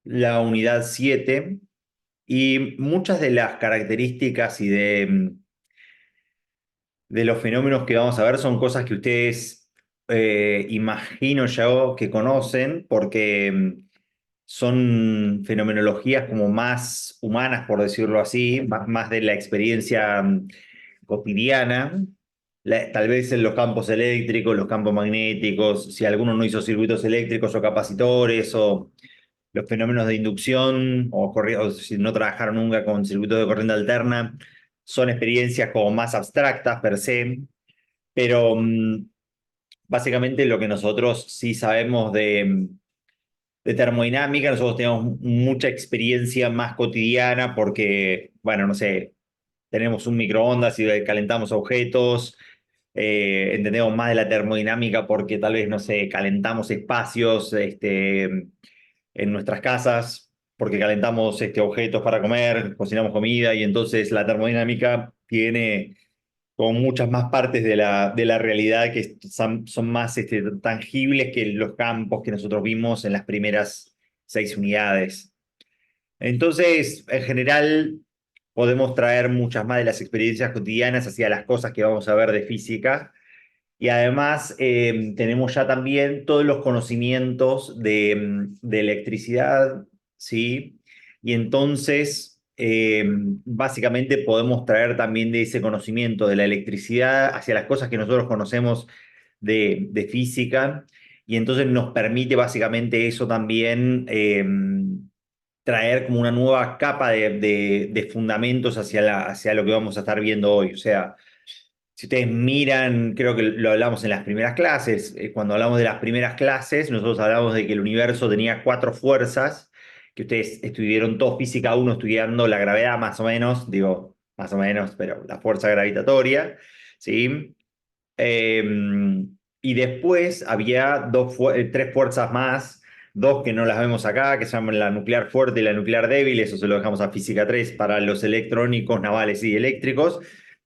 la unidad 7 y muchas de las características y de los fenómenos que vamos a ver son cosas que ustedes, imagino yo, que conocen, porque son fenomenologías como más humanas, por decirlo así, más de la experiencia cotidiana. Tal vez en los campos eléctricos, los campos magnéticos, si alguno no hizo circuitos eléctricos o capacitores o los fenómenos de inducción o si no trabajaron nunca con circuitos de corriente alterna, son experiencias como más abstractas per se, pero básicamente lo que nosotros sí sabemos de termodinámica, nosotros tenemos mucha experiencia más cotidiana porque, bueno, no sé, tenemos un microondas y calentamos objetos, entendemos más de la termodinámica porque tal vez, no sé, calentamos espacios en nuestras casas, porque calentamos objetos para comer, cocinamos comida y entonces la termodinámica tiene como muchas más partes de la realidad que son más tangibles que los campos que nosotros vimos en las primeras 6 unidades. Entonces, en general, podemos traer muchas más de las experiencias cotidianas hacia las cosas que vamos a ver de física. Y además tenemos ya también todos los conocimientos de electricidad, ¿sí? Y entonces, básicamente podemos traer también de ese conocimiento de la electricidad hacia las cosas que nosotros conocemos de física. Y entonces nos permite básicamente eso también traer como una nueva capa de fundamentos hacia lo que vamos a estar viendo hoy. O sea, si ustedes miran, creo que lo hablamos en las primeras clases, cuando hablamos de las primeras clases, nosotros hablamos de que el universo tenía cuatro fuerzas, que ustedes estuvieron todos física uno estudiando la gravedad más o menos, digo más o menos, pero la fuerza gravitatoria, ¿sí? Eh, y después había tres fuerzas más, dos que no las vemos acá, que se llaman la nuclear fuerte y la nuclear débil, eso se lo dejamos a física 3 para los electrónicos, navales y eléctricos.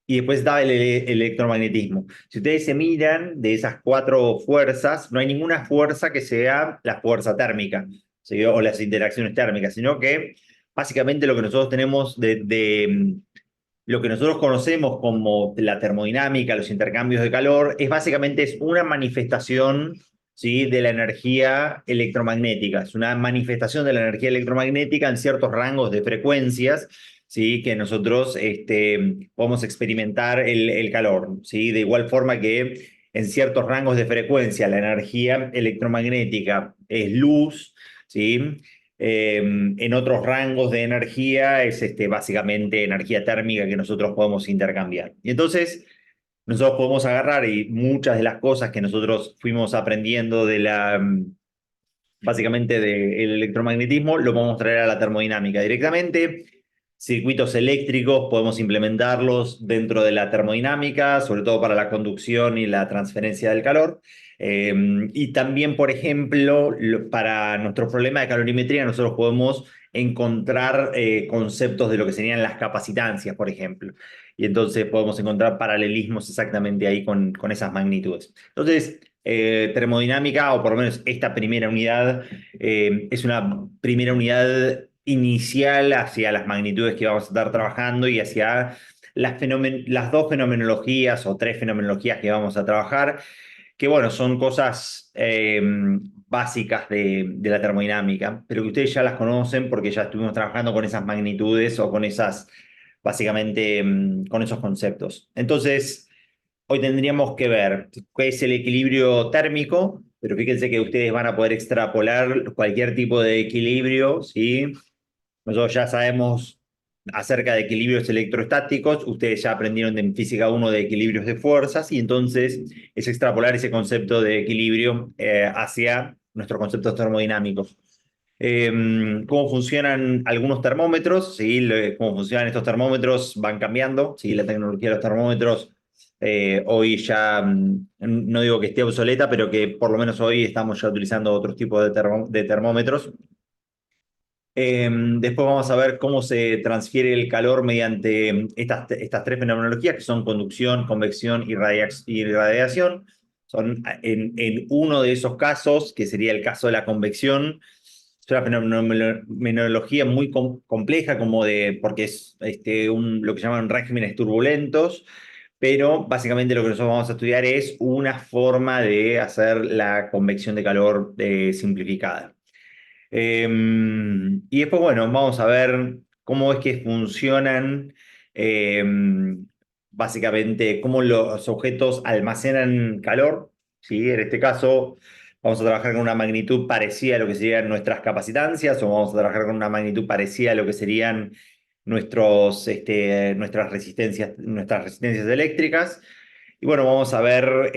Y después está el electromagnetismo. Si ustedes se miran de esas cuatro fuerzas, no hay ninguna fuerza que sea la fuerza térmica, ¿sí? O las interacciones térmicas, sino que básicamente lo que nosotros tenemos lo que nosotros conocemos como la termodinámica, los intercambios de calor, es básicamente es una manifestación, ¿sí? De la energía electromagnética. Es una manifestación de la energía electromagnética en ciertos rangos de frecuencias, ¿sí? Que nosotros podemos experimentar el calor, ¿sí? De igual forma que en ciertos rangos de frecuencia la energía electromagnética es luz, ¿sí? En otros rangos de energía es básicamente energía térmica que nosotros podemos intercambiar. Y entonces nosotros podemos agarrar y muchas de las cosas que nosotros fuimos aprendiendo básicamente del electromagnetismo, lo podemos traer a la termodinámica directamente. Circuitos eléctricos podemos implementarlos dentro de la termodinámica, sobre todo para la conducción y la transferencia del calor. Eh, y también, por ejemplo, para nuestro problema de calorimetría, nosotros podemos encontrar conceptos de lo que serían las capacitancias, por ejemplo. Y entonces podemos encontrar paralelismos exactamente ahí con esas magnitudes. Entonces, termodinámica, o por lo menos esta primera unidad, es una primera unidad inicial hacia las magnitudes que vamos a estar trabajando y hacia las dos fenomenologías o tres fenomenologías que vamos a trabajar, que bueno, son cosas básicas de la termodinámica, pero que ustedes ya las conocen porque ya estuvimos trabajando con esas magnitudes o con esas, básicamente, con esos conceptos. Entonces, hoy tendríamos que ver qué es el equilibrio térmico, pero fíjense que ustedes van a poder extrapolar cualquier tipo de equilibrio, ¿sí? Nosotros ya sabemos acerca de equilibrios electrostáticos, ustedes ya aprendieron en física uno de equilibrios de fuerzas y entonces es extrapolar ese concepto de equilibrio hacia nuestros conceptos termodinámicos. Cómo funcionan algunos termómetros, ¿sí? Cómo funcionan estos termómetros van cambiando, ¿sí? La tecnología de los termómetros hoy ya, no digo que esté obsoleta, pero que por lo menos hoy estamos ya utilizando otros tipos de termómetros. Después vamos a ver cómo se transfiere el calor mediante estas tres fenomenologías, que son conducción, convección y radiación. Son en uno de esos casos, que sería el caso de la convección, una fenomenología muy compleja, como de, porque es lo que llaman regímenes turbulentos, pero básicamente lo que nosotros vamos a estudiar es una forma de hacer la convección de calor simplificada. Y después, bueno, vamos a ver cómo es que funcionan, eh, básicamente, cómo los objetos almacenan calor, ¿sí? En este caso, vamos a trabajar con una magnitud parecida a lo que serían nuestras capacitancias, o vamos a trabajar con una magnitud parecida a lo que serían nuestras resistencias eléctricas. Y bueno, vamos a ver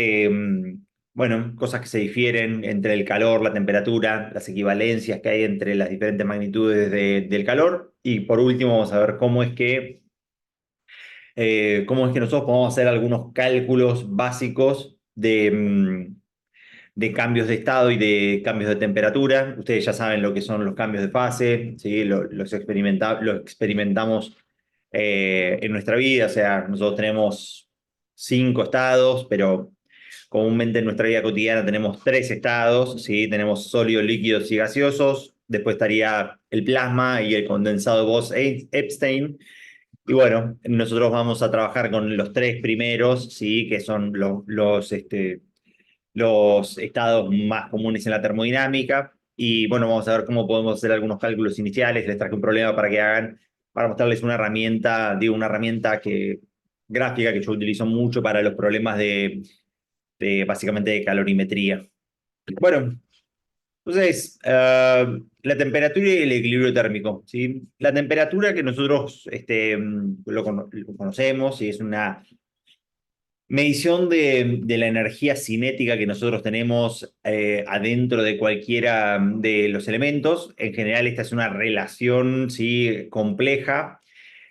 bueno, cosas que se difieren entre el calor, la temperatura, las equivalencias que hay entre las diferentes magnitudes del calor. Y por último, vamos a ver cómo es que nosotros podemos hacer algunos cálculos básicos de cambios de estado y de cambios de temperatura. Ustedes ya saben lo que son los cambios de fase, ¿sí? Los experimentamos en nuestra vida. O sea, nosotros tenemos 5 estados, pero comúnmente en nuestra vida cotidiana tenemos 3 estados, ¿sí? Tenemos sólidos, líquidos y gaseosos. Después estaría el plasma y el condensado de Bose-Einstein. Y bueno, nosotros vamos a trabajar con los 3 primeros, ¿sí? Que son los estados más comunes en la termodinámica. Y bueno, vamos a ver cómo podemos hacer algunos cálculos iniciales. Les traje un problema para mostrarles una herramienta, digo, una herramienta gráfica que yo utilizo mucho para los problemas básicamente de calorimetría. Bueno, entonces, la temperatura y el equilibrio térmico, ¿sí? La temperatura que nosotros lo conocemos y es una medición de la energía cinética que nosotros tenemos adentro de cualquiera de los elementos. En general, esta es una relación, ¿sí? Compleja,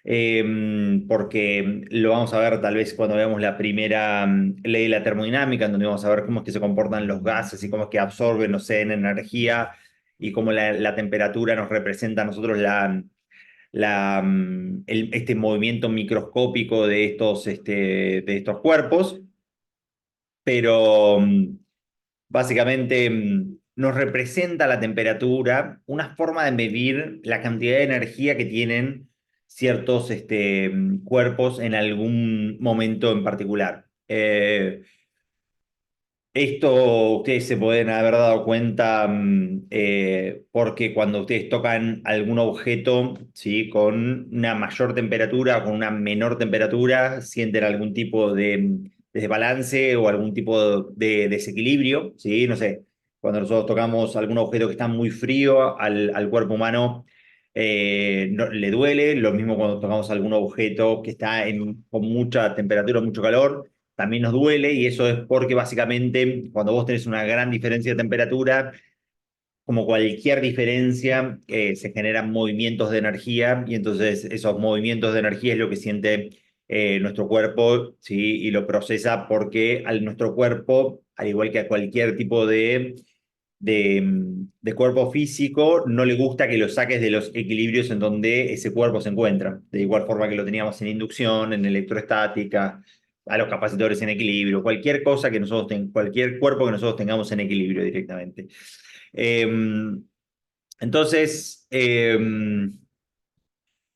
porque lo vamos a ver tal vez cuando veamos la primera ley de la termodinámica, en donde vamos a ver cómo es que se comportan los gases y cómo es que absorben, no sé, en energía y cómo la temperatura nos representa a nosotros este movimiento microscópico de estos cuerpos, pero básicamente nos representa la temperatura una forma de medir la cantidad de energía que tienen ciertos cuerpos en algún momento en particular. Esto ustedes se pueden haber dado cuenta porque cuando ustedes tocan algún objeto, ¿sí? Con una mayor temperatura o con una menor temperatura, sienten algún tipo de desbalance o algún tipo de desequilibrio, ¿sí? No sé, cuando nosotros tocamos algún objeto que está muy frío al cuerpo humano, le duele. Lo mismo cuando tocamos algún objeto que está con mucha temperatura, mucho calor también nos duele, y eso es porque básicamente cuando vos tenés una gran diferencia de temperatura, como cualquier diferencia, se generan movimientos de energía, y entonces esos movimientos de energía es lo que siente nuestro cuerpo, ¿sí? Y lo procesa porque nuestro cuerpo, al igual que a cualquier tipo de cuerpo físico, no le gusta que lo saques de los equilibrios en donde ese cuerpo se encuentra. De igual forma que lo teníamos en inducción, en electroestática, a los capacitores en equilibrio, cualquier cuerpo que nosotros tengamos en equilibrio directamente. Entonces,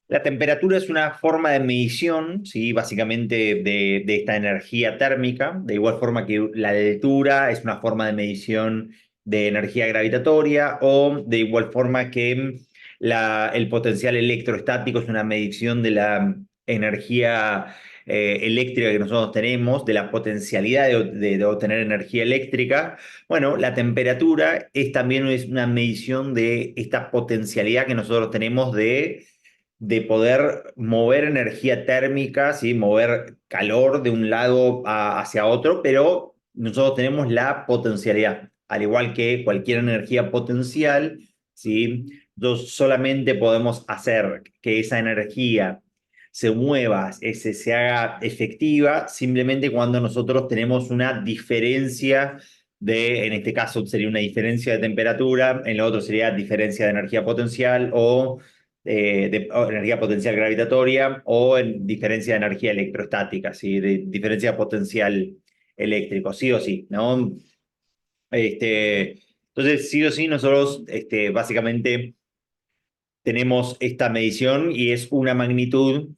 la temperatura es una forma de medición, ¿sí? Básicamente de esta energía térmica, de igual forma que la altura es una forma de medición de energía gravitatoria, o de igual forma que el potencial electrostático es una medición de la energía eléctrica que nosotros tenemos, de la potencialidad de obtener energía eléctrica. Bueno, la temperatura también es una medición de esta potencialidad que nosotros tenemos de poder mover energía térmica, ¿sí? Mover calor de un lado hacia otro, pero nosotros tenemos la potencialidad, al igual que cualquier energía potencial, ¿sí? Nosotros solamente podemos hacer que esa energía se mueva, se haga efectiva, simplemente cuando nosotros tenemos una diferencia en este caso sería una diferencia de temperatura, en lo otro sería diferencia de energía potencial o energía potencial gravitatoria, o en diferencia de energía electrostática, ¿sí? De diferencia potencial eléctrico, sí o sí, ¿no? Este, Entonces, sí o sí, nosotros básicamente tenemos esta medición y es una magnitud.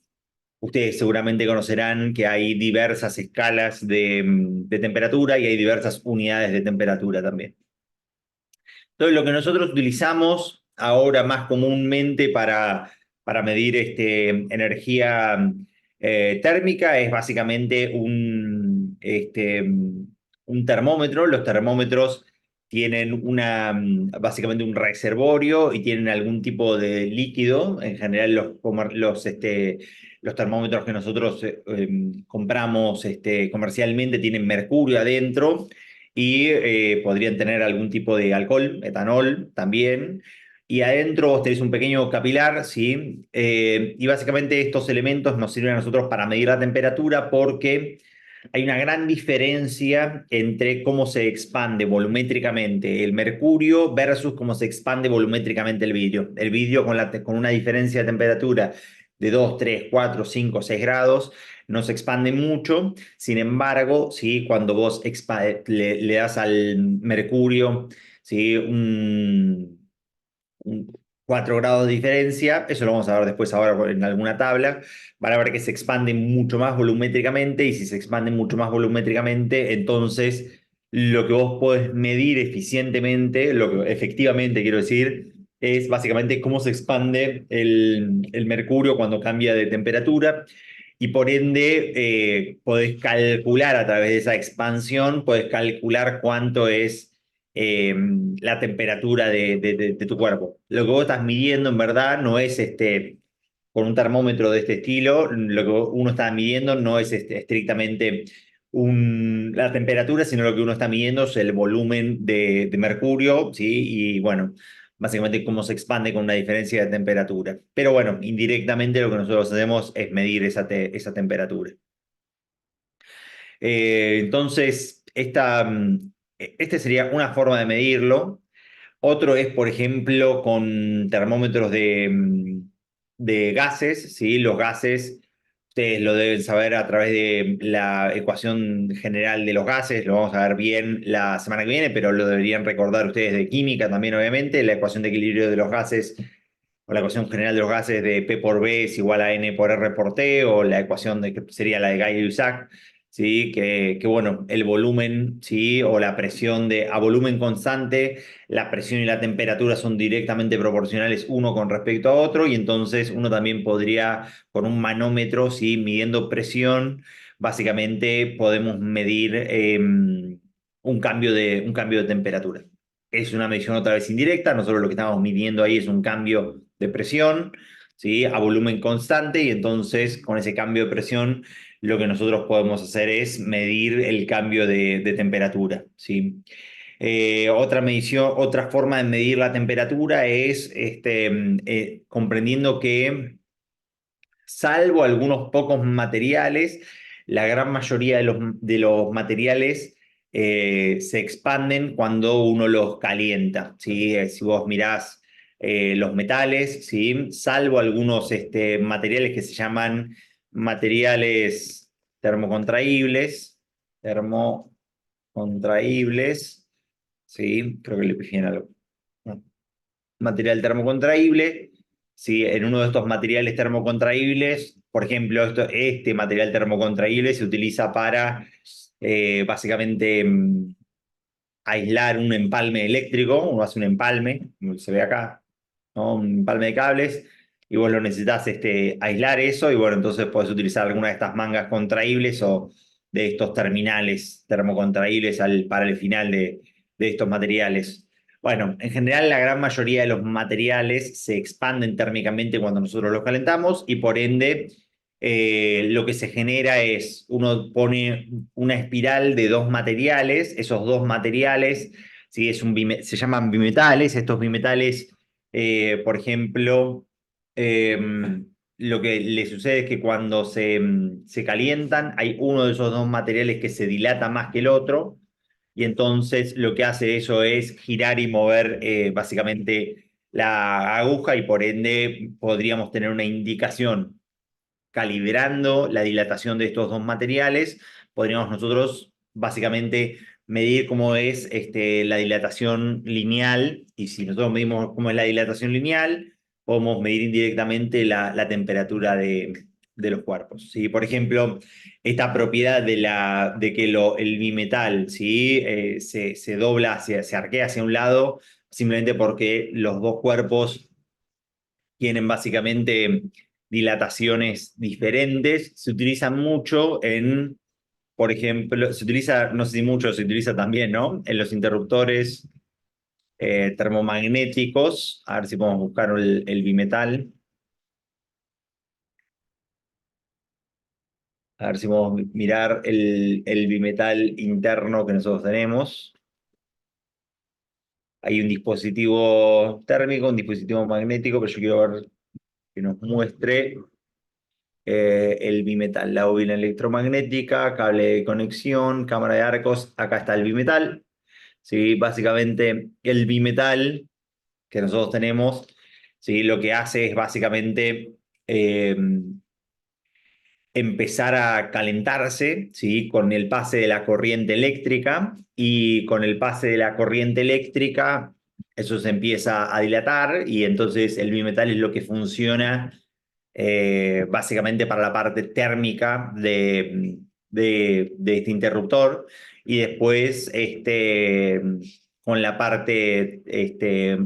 Ustedes seguramente conocerán que hay diversas escalas de temperatura y hay diversas unidades de temperatura también. Entonces, lo que nosotros utilizamos ahora más comúnmente para medir energía térmica es básicamente un termómetro. Los termómetros tienen básicamente un reservorio y tienen algún tipo de líquido. En general, los termómetros que nosotros compramos comercialmente tienen mercurio adentro y podrían tener algún tipo de alcohol, etanol también. Y adentro vos tenés un pequeño capilar, ¿sí? Y básicamente estos elementos nos sirven a nosotros para medir la temperatura porque hay una gran diferencia entre cómo se expande volumétricamente el mercurio versus cómo se expande volumétricamente el vidrio. El vidrio con una diferencia de temperatura de 2, 3, 4, 5, 6 grados no se expande mucho. Sin embargo, ¿sí? Cuando vos le das al mercurio, ¿sí? Un 4 grados de diferencia, eso lo vamos a ver después ahora en alguna tabla, van a ver que se expande mucho más volumétricamente y si se expande mucho más volumétricamente, entonces lo que vos podés medir eficientemente, lo que efectivamente quiero decir, es básicamente cómo se expande el mercurio cuando cambia de temperatura y por ende podés calcular a través de esa expansión, podés calcular cuánto es eh, la temperatura de tu cuerpo. Lo que vos estás midiendo en verdad no es con un termómetro de este estilo, lo que uno está midiendo no es estrictamente la temperatura, sino lo que uno está midiendo es el volumen de mercurio, ¿sí? Y bueno, básicamente cómo se expande con una diferencia de temperatura. Pero bueno, indirectamente lo que nosotros hacemos es medir esa temperatura. Entonces, este sería una forma de medirlo. Otro es, por ejemplo, con termómetros de gases, ¿sí? Los gases, ustedes lo deben saber a través de la ecuación general de los gases, lo vamos a ver bien la semana que viene, pero lo deberían recordar ustedes de química también, obviamente, la ecuación de equilibrio de los gases o la ecuación general de los gases de P por B es igual a N por R por T, o la ecuación que sería la de Gay-Lussac, ¿sí? Bueno, el volumen, ¿sí? O la presión a volumen constante, la presión y la temperatura son directamente proporcionales uno con respecto a otro, y entonces uno también podría, con un manómetro, ¿sí? Midiendo presión, básicamente podemos medir un cambio de temperatura. Es una medición otra vez indirecta, nosotros lo que estamos midiendo ahí es un cambio de presión, ¿sí? A volumen constante y entonces con ese cambio de presión lo que nosotros podemos hacer es medir el cambio de temperatura, ¿sí? Otra medición, otra forma de medir la temperatura es comprendiendo que salvo algunos pocos materiales, la gran mayoría de los materiales se expanden cuando uno los calienta, ¿sí? Si vos mirás los metales, ¿sí? Salvo algunos materiales que se llaman materiales termocontraíbles, termocontraíbles, ¿sí? Creo que le pifié en algo. No. Material termocontraíble, ¿sí? En uno de estos materiales termocontraíbles, por ejemplo, este material termocontraíble se utiliza para básicamente aislar un empalme eléctrico. Uno hace un empalme, como se ve acá, ¿no? Un empalme de cables, y vos lo necesitas aislar eso, y bueno, entonces podés utilizar alguna de estas mangas contraíbles o de estos terminales termocontraíbles para el final de estos materiales. Bueno, en general la gran mayoría de los materiales se expanden térmicamente cuando nosotros los calentamos y por ende lo que se genera es, uno pone una espiral de dos materiales, esos dos materiales, ¿sí? Se llaman bimetales, estos bimetales, por ejemplo, lo que le sucede es que cuando se calientan, hay uno de esos dos materiales que se dilata más que el otro, y entonces lo que hace eso es girar y mover básicamente la aguja y por ende podríamos tener una indicación calibrando la dilatación de estos dos materiales, podríamos nosotros básicamente medir cómo es la dilatación lineal, y si nosotros medimos cómo es la dilatación lineal, podemos medir indirectamente la temperatura de los cuerpos. ¿Sí? Por ejemplo, esta propiedad de que el bimetal, ¿sí? Se dobla, se arquea hacia un lado, simplemente porque los dos cuerpos tienen básicamente dilataciones diferentes, se utiliza mucho por ejemplo, se utiliza, no sé si mucho, se utiliza también, ¿no? En los interruptores termomagnéticos. A ver si podemos buscar el bimetal. A ver si podemos mirar el bimetal interno que nosotros tenemos. Hay un dispositivo térmico, un dispositivo magnético, pero yo quiero ver que nos muestre el bimetal, la bobina electromagnética, cable de conexión, cámara de arcos. Acá está el bimetal. ¿Sí? Básicamente, el bimetal que nosotros tenemos, ¿sí? Lo que hace es básicamente eh, empezar a calentarse, ¿sí? Con el pase de la corriente eléctrica, y con el pase de la corriente eléctrica eso se empieza a dilatar, y entonces el bimetal es lo que funciona básicamente para la parte térmica de este interruptor, y después con la parte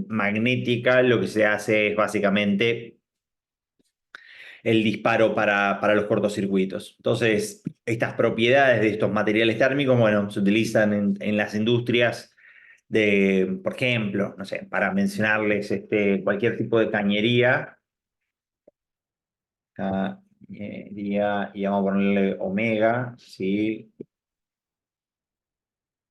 magnética lo que se hace es básicamente el disparo para los cortocircuitos. Entonces, estas propiedades de estos materiales térmicos, bueno, se utilizan en las industrias por ejemplo, no sé, para mencionarles cualquier tipo de cañería, y vamos a ponerle omega, ¿sí?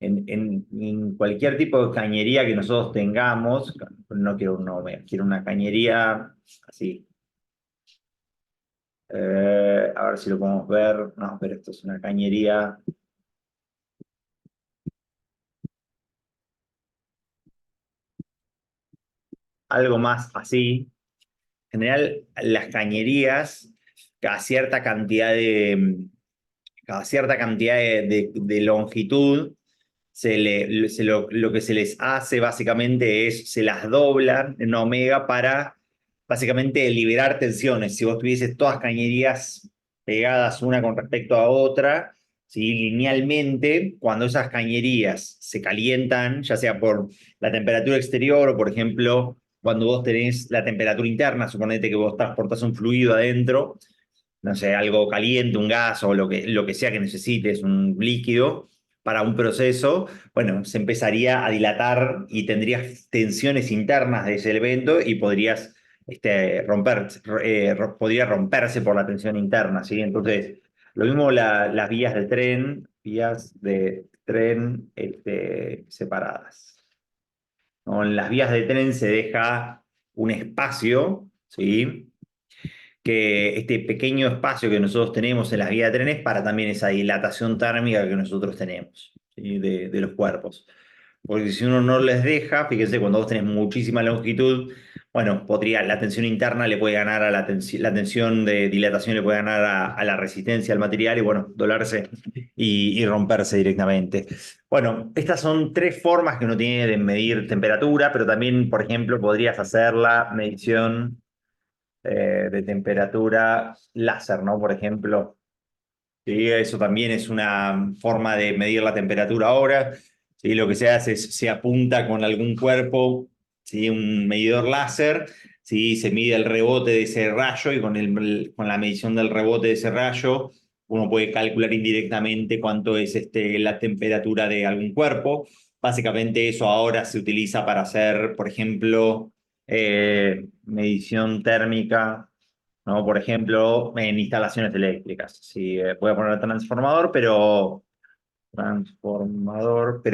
En cualquier tipo de cañería que nosotros tengamos, no quiero una omega, quiero una cañería así. A ver si lo podemos ver. No, pero esto es una cañería. Algo más así. En general, las cañerías, cada cierta cantidad cada cierta cantidad de longitud, lo que se les hace básicamente es, se las doblan en omega para básicamente liberar tensiones. Si vos tuvieses todas cañerías pegadas una con respecto a otra, ¿sí? Linealmente, cuando esas cañerías se calientan, ya sea por la temperatura exterior o, por ejemplo, cuando vos tenés la temperatura interna, suponete que vos transportás un fluido adentro, no sé, algo caliente, un gas o lo que sea que necesites, un líquido para un proceso, bueno, se empezaría a dilatar y tendrías tensiones internas de ese evento, y podrías podría romperse por la tensión interna, ¿sí? Entonces, lo mismo las vías de tren separadas, ¿no? En las vías de tren se deja un espacio, ¿sí? Que este pequeño espacio que nosotros tenemos en las vías de trenes para también esa dilatación térmica que nosotros tenemos, ¿sí? De los cuerpos. Porque si uno no les deja, fíjense, cuando vos tenés muchísima longitud, bueno, la tensión interna le puede ganar a la tensión de dilatación le puede ganar a la resistencia al material, y bueno, doblarse y romperse directamente. Bueno, estas son tres formas que uno tiene de medir temperatura, pero también, por ejemplo, podrías hacer la medición de temperatura láser, ¿no? Por ejemplo, ¿sí? Eso también es una forma de medir la temperatura ahora. ¿Sí? Lo que se hace es se apunta con algún cuerpo, ¿sí? Un medidor láser, ¿sí? Se mide el rebote de ese rayo, y con la medición del rebote de ese rayo uno puede calcular indirectamente cuánto es la temperatura de algún cuerpo. Básicamente eso ahora se utiliza para hacer, por ejemplo, medición térmica, ¿no? Por ejemplo, en instalaciones eléctricas. Sí, voy a poner transformador, pero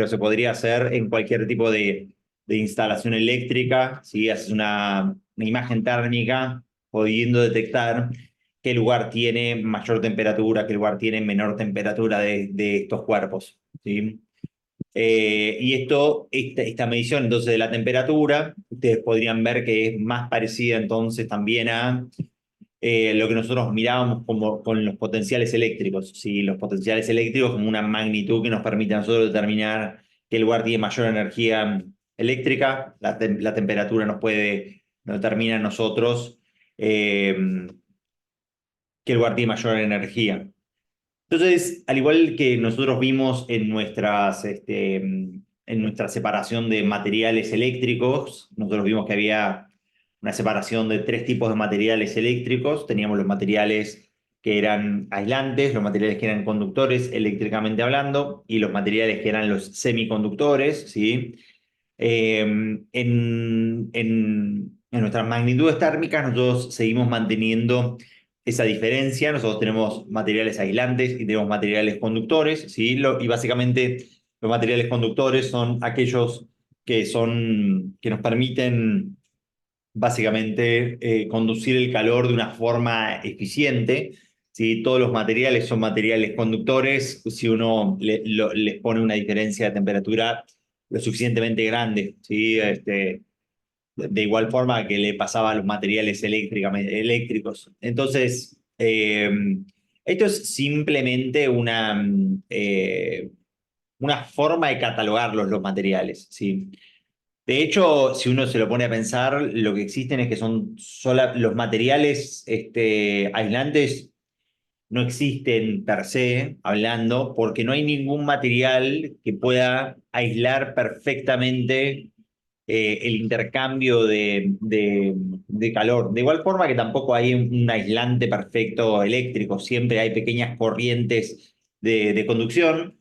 se podría hacer en cualquier tipo de instalación eléctrica. Si haces una imagen térmica, pudiendo detectar qué lugar tiene mayor temperatura, qué lugar tiene menor temperatura de estos cuerpos, ¿sí? Y esta medición entonces de la temperatura, ustedes podrían ver que es más parecida entonces también a lo que nosotros mirábamos como con los potenciales eléctricos. ¿Sí? Los potenciales eléctricos como una magnitud que nos permite a nosotros determinar qué lugar tiene mayor energía eléctrica, la temperatura nos determina a nosotros eh, qué lugar tiene mayor energía. Entonces, al igual que nosotros vimos en nuestra separación de materiales eléctricos, nosotros vimos que había una separación de tres tipos de materiales eléctricos. Teníamos los materiales que eran aislantes, los materiales que eran conductores eléctricamente hablando, y los materiales que eran los semiconductores, ¿sí? En nuestras magnitudes térmicas nosotros seguimos manteniendo esa diferencia. Nosotros tenemos materiales aislantes y tenemos materiales conductores, ¿sí? Y básicamente los materiales conductores son aquellos que nos permiten básicamente conducir el calor de una forma eficiente. ¿Sí? Todos los materiales son materiales conductores si uno les pone una diferencia de temperatura lo suficientemente grande. ¿Sí? De igual forma que le pasaba a los materiales eléctricos. Entonces, esto es simplemente una forma de catalogarlos los materiales. ¿Sí? De hecho, si uno se lo pone a pensar, lo que existen es que son los materiales aislantes no existen per se, hablando, porque no hay ningún material que pueda aislar perfectamente el intercambio de calor. De igual forma que tampoco hay un aislante perfecto eléctrico, siempre hay pequeñas corrientes de conducción.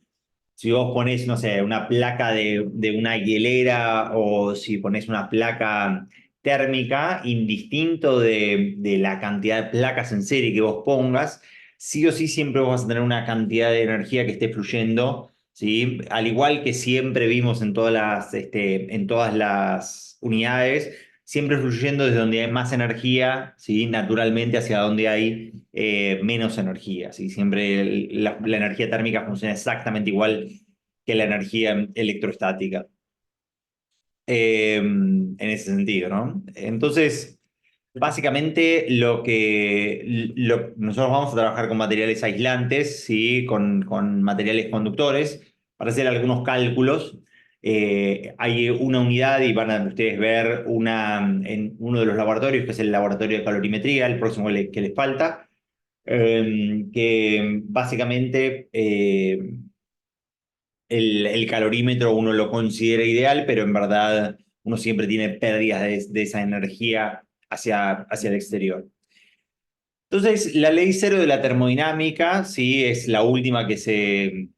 Si vos ponés, no sé, una placa de una hielera o si ponés una placa térmica, indistinto de la cantidad de placas en serie que vos pongas, sí o sí siempre vos vas a tener una cantidad de energía que esté fluyendo, ¿sí? Al igual que siempre vimos en todas las unidades, siempre fluyendo desde donde hay más energía, ¿sí? Naturalmente hacia donde hay menos energía, ¿sí? Siempre la energía térmica funciona exactamente igual que la energía electrostática, en ese sentido, ¿no? Entonces, básicamente nosotros vamos a trabajar con materiales aislantes, ¿sí? Con materiales conductores, para hacer algunos cálculos. Hay una unidad y van a ustedes ver en uno de los laboratorios, que es el laboratorio de calorimetría, el próximo que les falta, que básicamente el calorímetro uno lo considera ideal, pero en verdad uno siempre tiene pérdidas de esa energía hacia el exterior. Entonces, la ley cero de la termodinámica, sí, es la última no sé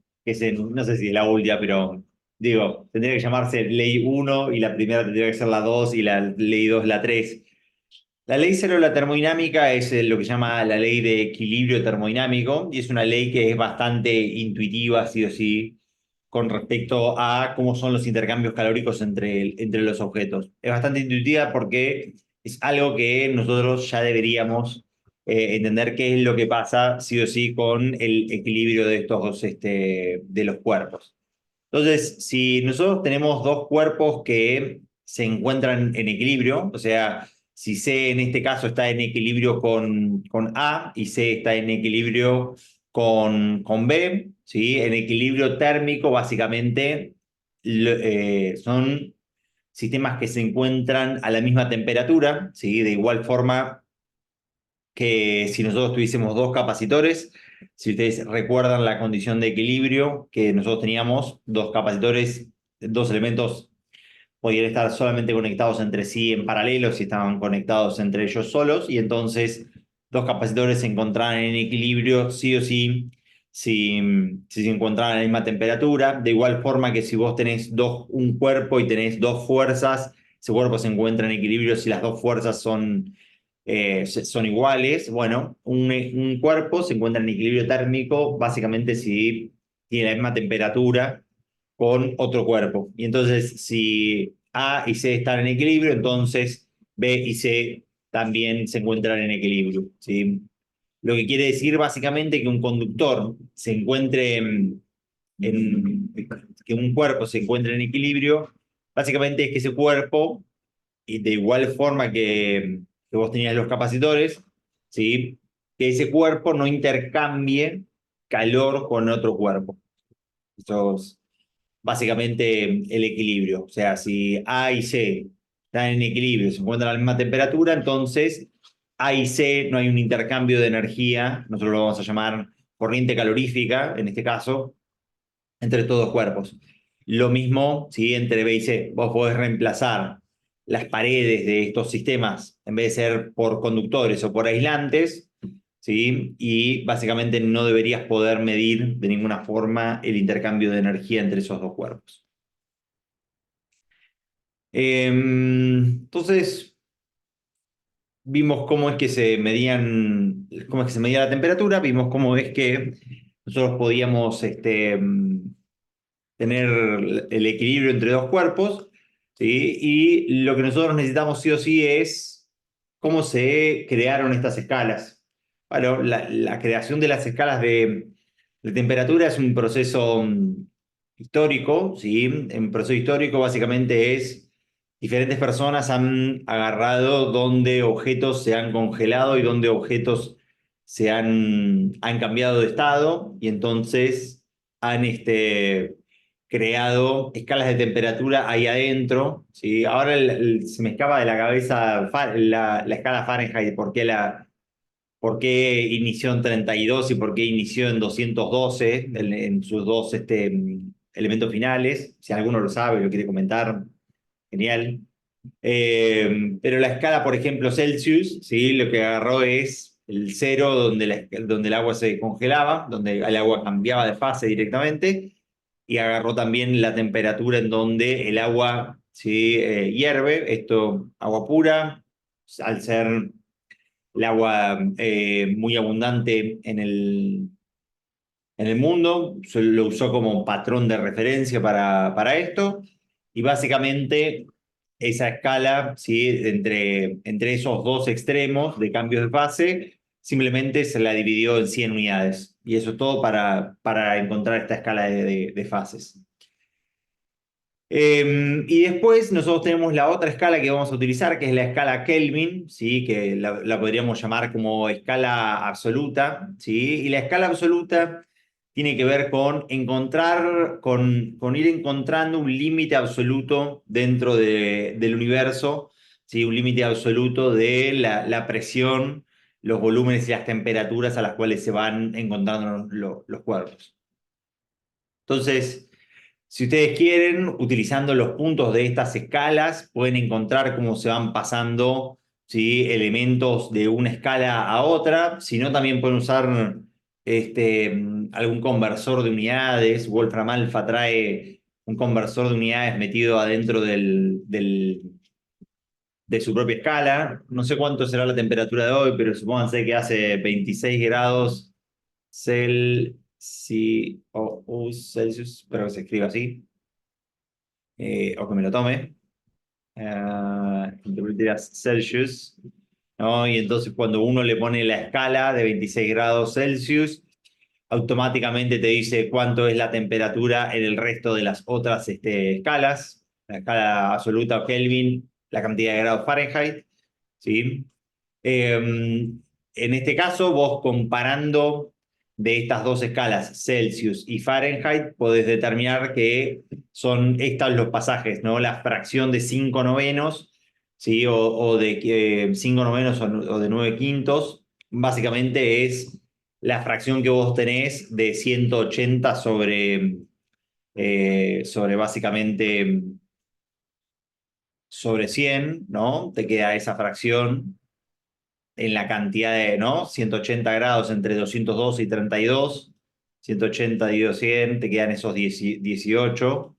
si es la última, pero digo, tendría que llamarse ley uno y la primera tendría que ser la 2 y la ley 2 la 3. La ley cero de la termodinámica es lo que se llama la ley de equilibrio termodinámico y es una ley que es bastante intuitiva, sí o sí, con respecto a cómo son los intercambios calóricos entre los objetos. Es bastante intuitiva porque es algo que nosotros ya deberíamos entender qué es lo que pasa, sí o sí, con el equilibrio de los cuerpos. Entonces, si nosotros tenemos dos cuerpos que se encuentran en equilibrio, o sea, si C en este caso está en equilibrio con A y C está en equilibrio con B, ¿sí? En equilibrio térmico básicamente son sistemas que se encuentran a la misma temperatura, ¿sí? De igual forma que si nosotros tuviésemos dos capacitores, si ustedes recuerdan la condición de equilibrio que nosotros teníamos, dos capacitores, dos elementos podían estar solamente conectados entre sí en paralelo si estaban conectados entre ellos solos, y entonces dos capacitores se encontraban en equilibrio sí o sí si se encontraban a la misma temperatura. De igual forma que si vos tenés un cuerpo y tenés dos fuerzas, ese cuerpo se encuentra en equilibrio si las dos fuerzas son iguales. Bueno, un cuerpo se encuentra en equilibrio térmico básicamente si tiene la misma temperatura con otro cuerpo. Y entonces, si A y C están en equilibrio, entonces B y C también se encuentran en equilibrio, ¿sí? Lo que quiere decir básicamente que un conductor se encuentre que un cuerpo se encuentre en equilibrio, básicamente es que ese cuerpo, y de igual forma que vos tenías los capacitores, ¿sí? Que ese cuerpo no intercambie calor con otro cuerpo. Esto es básicamente el equilibrio. O sea, si A y C están en equilibrio, se encuentran a la misma temperatura, entonces A y C no hay un intercambio de energía, nosotros lo vamos a llamar corriente calorífica, en este caso, entre estos dos cuerpos. Lo mismo, ¿sí? Entre B y C. Vos podés reemplazar las paredes de estos sistemas, en vez de ser por conductores o por aislantes, ¿sí? Y básicamente no deberías poder medir de ninguna forma el intercambio de energía entre esos dos cuerpos. Entonces, vimos cómo es que se medían, cómo es que se medía la temperatura, vimos cómo es que nosotros podíamos tener el equilibrio entre dos cuerpos, ¿sí? Y lo que nosotros necesitamos sí o sí es cómo se crearon estas escalas. Bueno, la creación de las escalas de temperatura es un proceso histórico, ¿sí? Un proceso histórico básicamente es diferentes personas han agarrado donde objetos se han congelado y donde objetos han cambiado de estado y entonces han creado escalas de temperatura ahí adentro, ¿sí? Ahora se me escapa de la cabeza la escala Fahrenheit, por qué inició en 32 y por qué inició en 212 en sus dos elementos finales. Si alguno lo sabe, lo quiere comentar, genial. Pero la escala, por ejemplo, Celsius, ¿sí? Lo que agarró es el cero donde el agua se congelaba, donde el agua cambiaba de fase directamente, y agarró también la temperatura en donde el agua, ¿sí? Hierve, esto agua pura, al ser el agua muy abundante en el mundo, lo usó como patrón de referencia para esto, y básicamente esa escala, ¿sí? Entre esos dos extremos de cambios de fase, simplemente se la dividió en 100 unidades, y eso es todo para encontrar esta escala de fases. Y después nosotros tenemos la otra escala que vamos a utilizar, que es la escala Kelvin, ¿sí? Que la podríamos llamar como escala absoluta, ¿sí? Y la escala absoluta tiene que ver con con ir encontrando un límite absoluto dentro del universo, ¿sí? Un límite absoluto de la presión, los volúmenes y las temperaturas a las cuales se van encontrando los cuerpos. Entonces, si ustedes quieren, utilizando los puntos de estas escalas, pueden encontrar cómo se van pasando, ¿sí? Elementos de una escala a otra. Si no, también pueden usar algún conversor de unidades. Wolfram Alpha trae un conversor de unidades metido adentro de su propia escala. No sé cuánto será la temperatura de hoy, pero supónganse que hace 26 grados Celsius, espero que se escriba así, o que me lo tome, Celsius, ¿no? Y entonces cuando uno le pone la escala de 26 grados Celsius, automáticamente te dice cuánto es la temperatura en el resto de las otras escalas, la escala absoluta o Kelvin, la cantidad de grados Fahrenheit, ¿sí? En este caso, vos comparando de estas dos escalas, Celsius y Fahrenheit, podés determinar que son estos los pasajes, ¿no? La fracción de 5 novenos, ¿sí? O de 5 novenos o de 9 quintos, básicamente es la fracción que vos tenés de 180 sobre básicamente sobre 100, ¿no? Te queda esa fracción en la cantidad de, ¿no? 180 grados entre 212 y 32, 180 dividido 100, te quedan esos 18,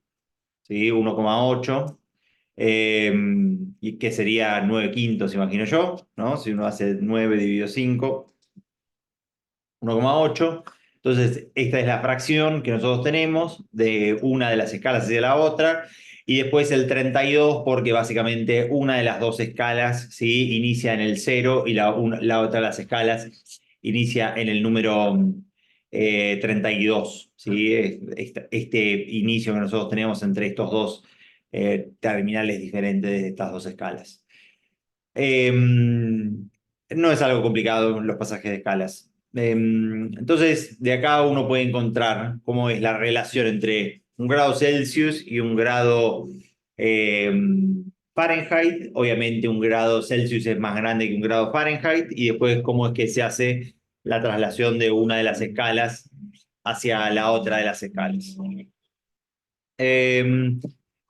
¿sí? 1,8, y que sería 9 quintos, imagino yo, ¿no? Si uno hace 9 dividido 5, 1,8. Entonces, esta es la fracción que nosotros tenemos de una de las escalas hacia la otra. Y después el 32, porque básicamente una de las dos escalas, ¿sí? Inicia en el 0 y la otra de las escalas inicia en el número 32, ¿sí? Este inicio que nosotros tenemos entre estos dos terminales diferentes de estas dos escalas. No es algo complicado los pasajes de escalas. Entonces, de acá uno puede encontrar cómo es la relación entre un grado Celsius y un grado Fahrenheit. Obviamente, un grado Celsius es más grande que un grado Fahrenheit, y después cómo es que se hace la traslación de una de las escalas hacia la otra de las escalas. Eh,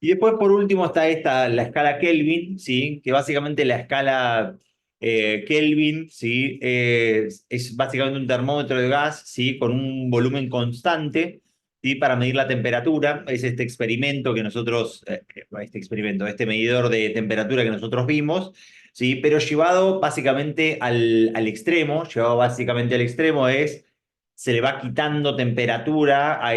y después, por último, está la escala Kelvin, ¿sí? Que básicamente la escala Kelvin, ¿sí? Es básicamente un termómetro de gas, ¿sí? Con un volumen constante, ¿sí? Para medir la temperatura. Es este experimento que nosotros, este medidor de temperatura que nosotros vimos, ¿sí? Pero llevado básicamente al extremo, llevado básicamente al extremo es, se le va quitando temperatura a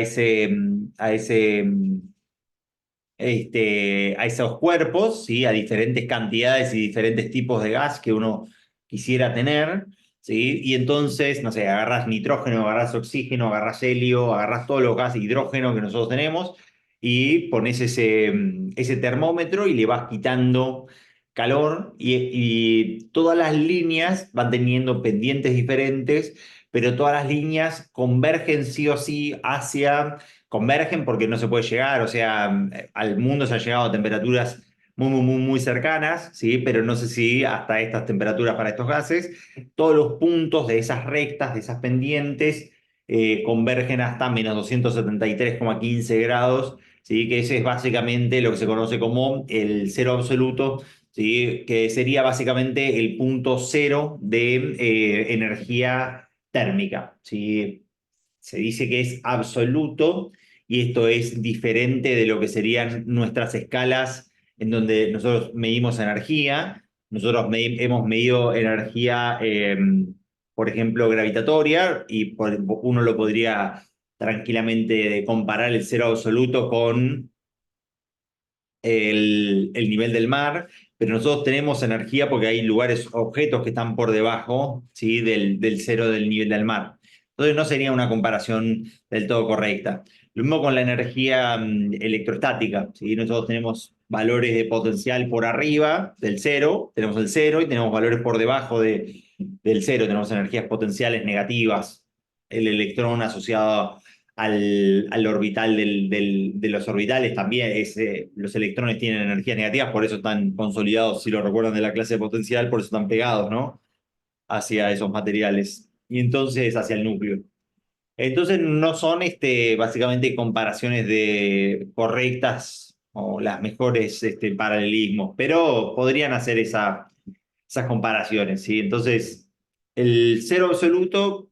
esos cuerpos, ¿sí? A diferentes cantidades y diferentes tipos de gas que uno quisiera tener, ¿sí? Y entonces, no sé, agarras nitrógeno, agarras oxígeno, agarras helio, agarras todos los gases hidrógeno que nosotros tenemos y pones ese termómetro y le vas quitando calor, y todas las líneas van teniendo pendientes diferentes, pero todas las líneas convergen sí o sí convergen porque no se puede llegar, o sea, al mundo se ha llegado a temperaturas muy cercanas, ¿sí? Pero no sé si hasta estas temperaturas para estos gases. Todos los puntos de esas rectas, de esas pendientes, convergen hasta -273,15 grados, ¿sí? Que ese es básicamente lo que se conoce como el cero absoluto, ¿sí? Que sería básicamente el punto cero de energía térmica, ¿sí? Se dice que es absoluto, y esto es diferente de lo que serían nuestras escalas en donde nosotros medimos energía. Nosotros hemos medido energía, por ejemplo, gravitatoria, y uno lo podría tranquilamente comparar el cero absoluto con el nivel del mar, pero nosotros tenemos energía porque hay lugares, objetos que están por debajo, ¿sí? del cero del nivel del mar. Entonces no sería una comparación del todo correcta. Lo mismo con la energía electrostática, ¿sí? Nosotros tenemos valores de potencial por arriba del cero, tenemos el cero, y tenemos valores por debajo del cero, tenemos energías potenciales negativas. El electrón asociado al orbital de los orbitales también. Los electrones tienen energías negativas, por eso están consolidados, si lo recuerdan de la clase de potencial, por eso están pegados, ¿no? Hacia esos materiales, y entonces hacia el núcleo. Entonces no son básicamente comparaciones correctas o las mejores paralelismos, pero podrían hacer esas comparaciones, ¿sí? Entonces, el cero absoluto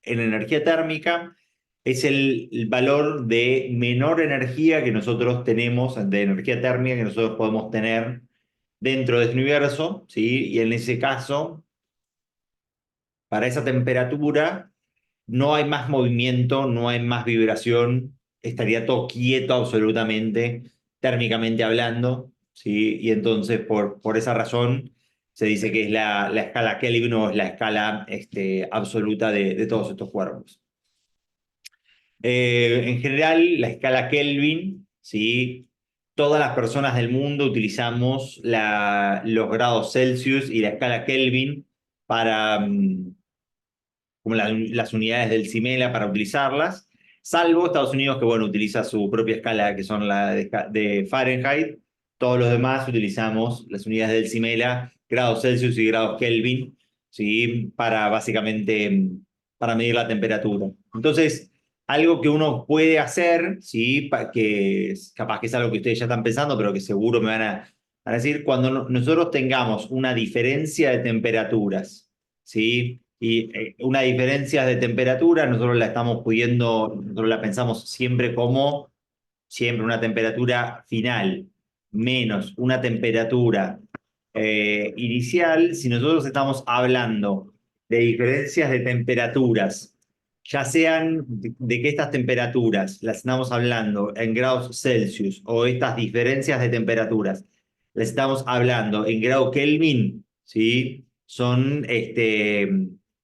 en energía térmica es el valor de menor energía que nosotros tenemos, de energía térmica que nosotros podemos tener dentro de este universo, ¿sí? Y en ese caso, para esa temperatura, no hay más movimiento, no hay más vibración, estaría todo quieto absolutamente, térmicamente hablando, ¿sí? Y entonces, por esa razón, se dice que es la escala Kelvin, o es la escala absoluta de todos estos cuerpos. En general, la escala Kelvin, ¿sí? Todas las personas del mundo utilizamos los grados Celsius y la escala Kelvin para, como las unidades del CIMELA, para utilizarlas, salvo Estados Unidos, que bueno, utiliza su propia escala, que son la de Fahrenheit. Todos los demás utilizamos las unidades del CIMELA, grados Celsius y grados Kelvin, ¿sí? Para básicamente, para medir la temperatura. Entonces, algo que uno puede hacer, ¿sí? Que capaz que es algo que ustedes ya están pensando, pero que seguro me van a decir, cuando nosotros tengamos una diferencia de temperaturas, ¿sí? Y una diferencia de temperatura, nosotros la estamos pudiendo, nosotros la pensamos siempre como siempre una temperatura final menos una temperatura inicial. Si nosotros estamos hablando de diferencias de temperaturas, ya sean de que estas temperaturas las estamos hablando en grados Celsius, o estas diferencias de temperaturas las estamos hablando en grado Kelvin, ¿sí? Son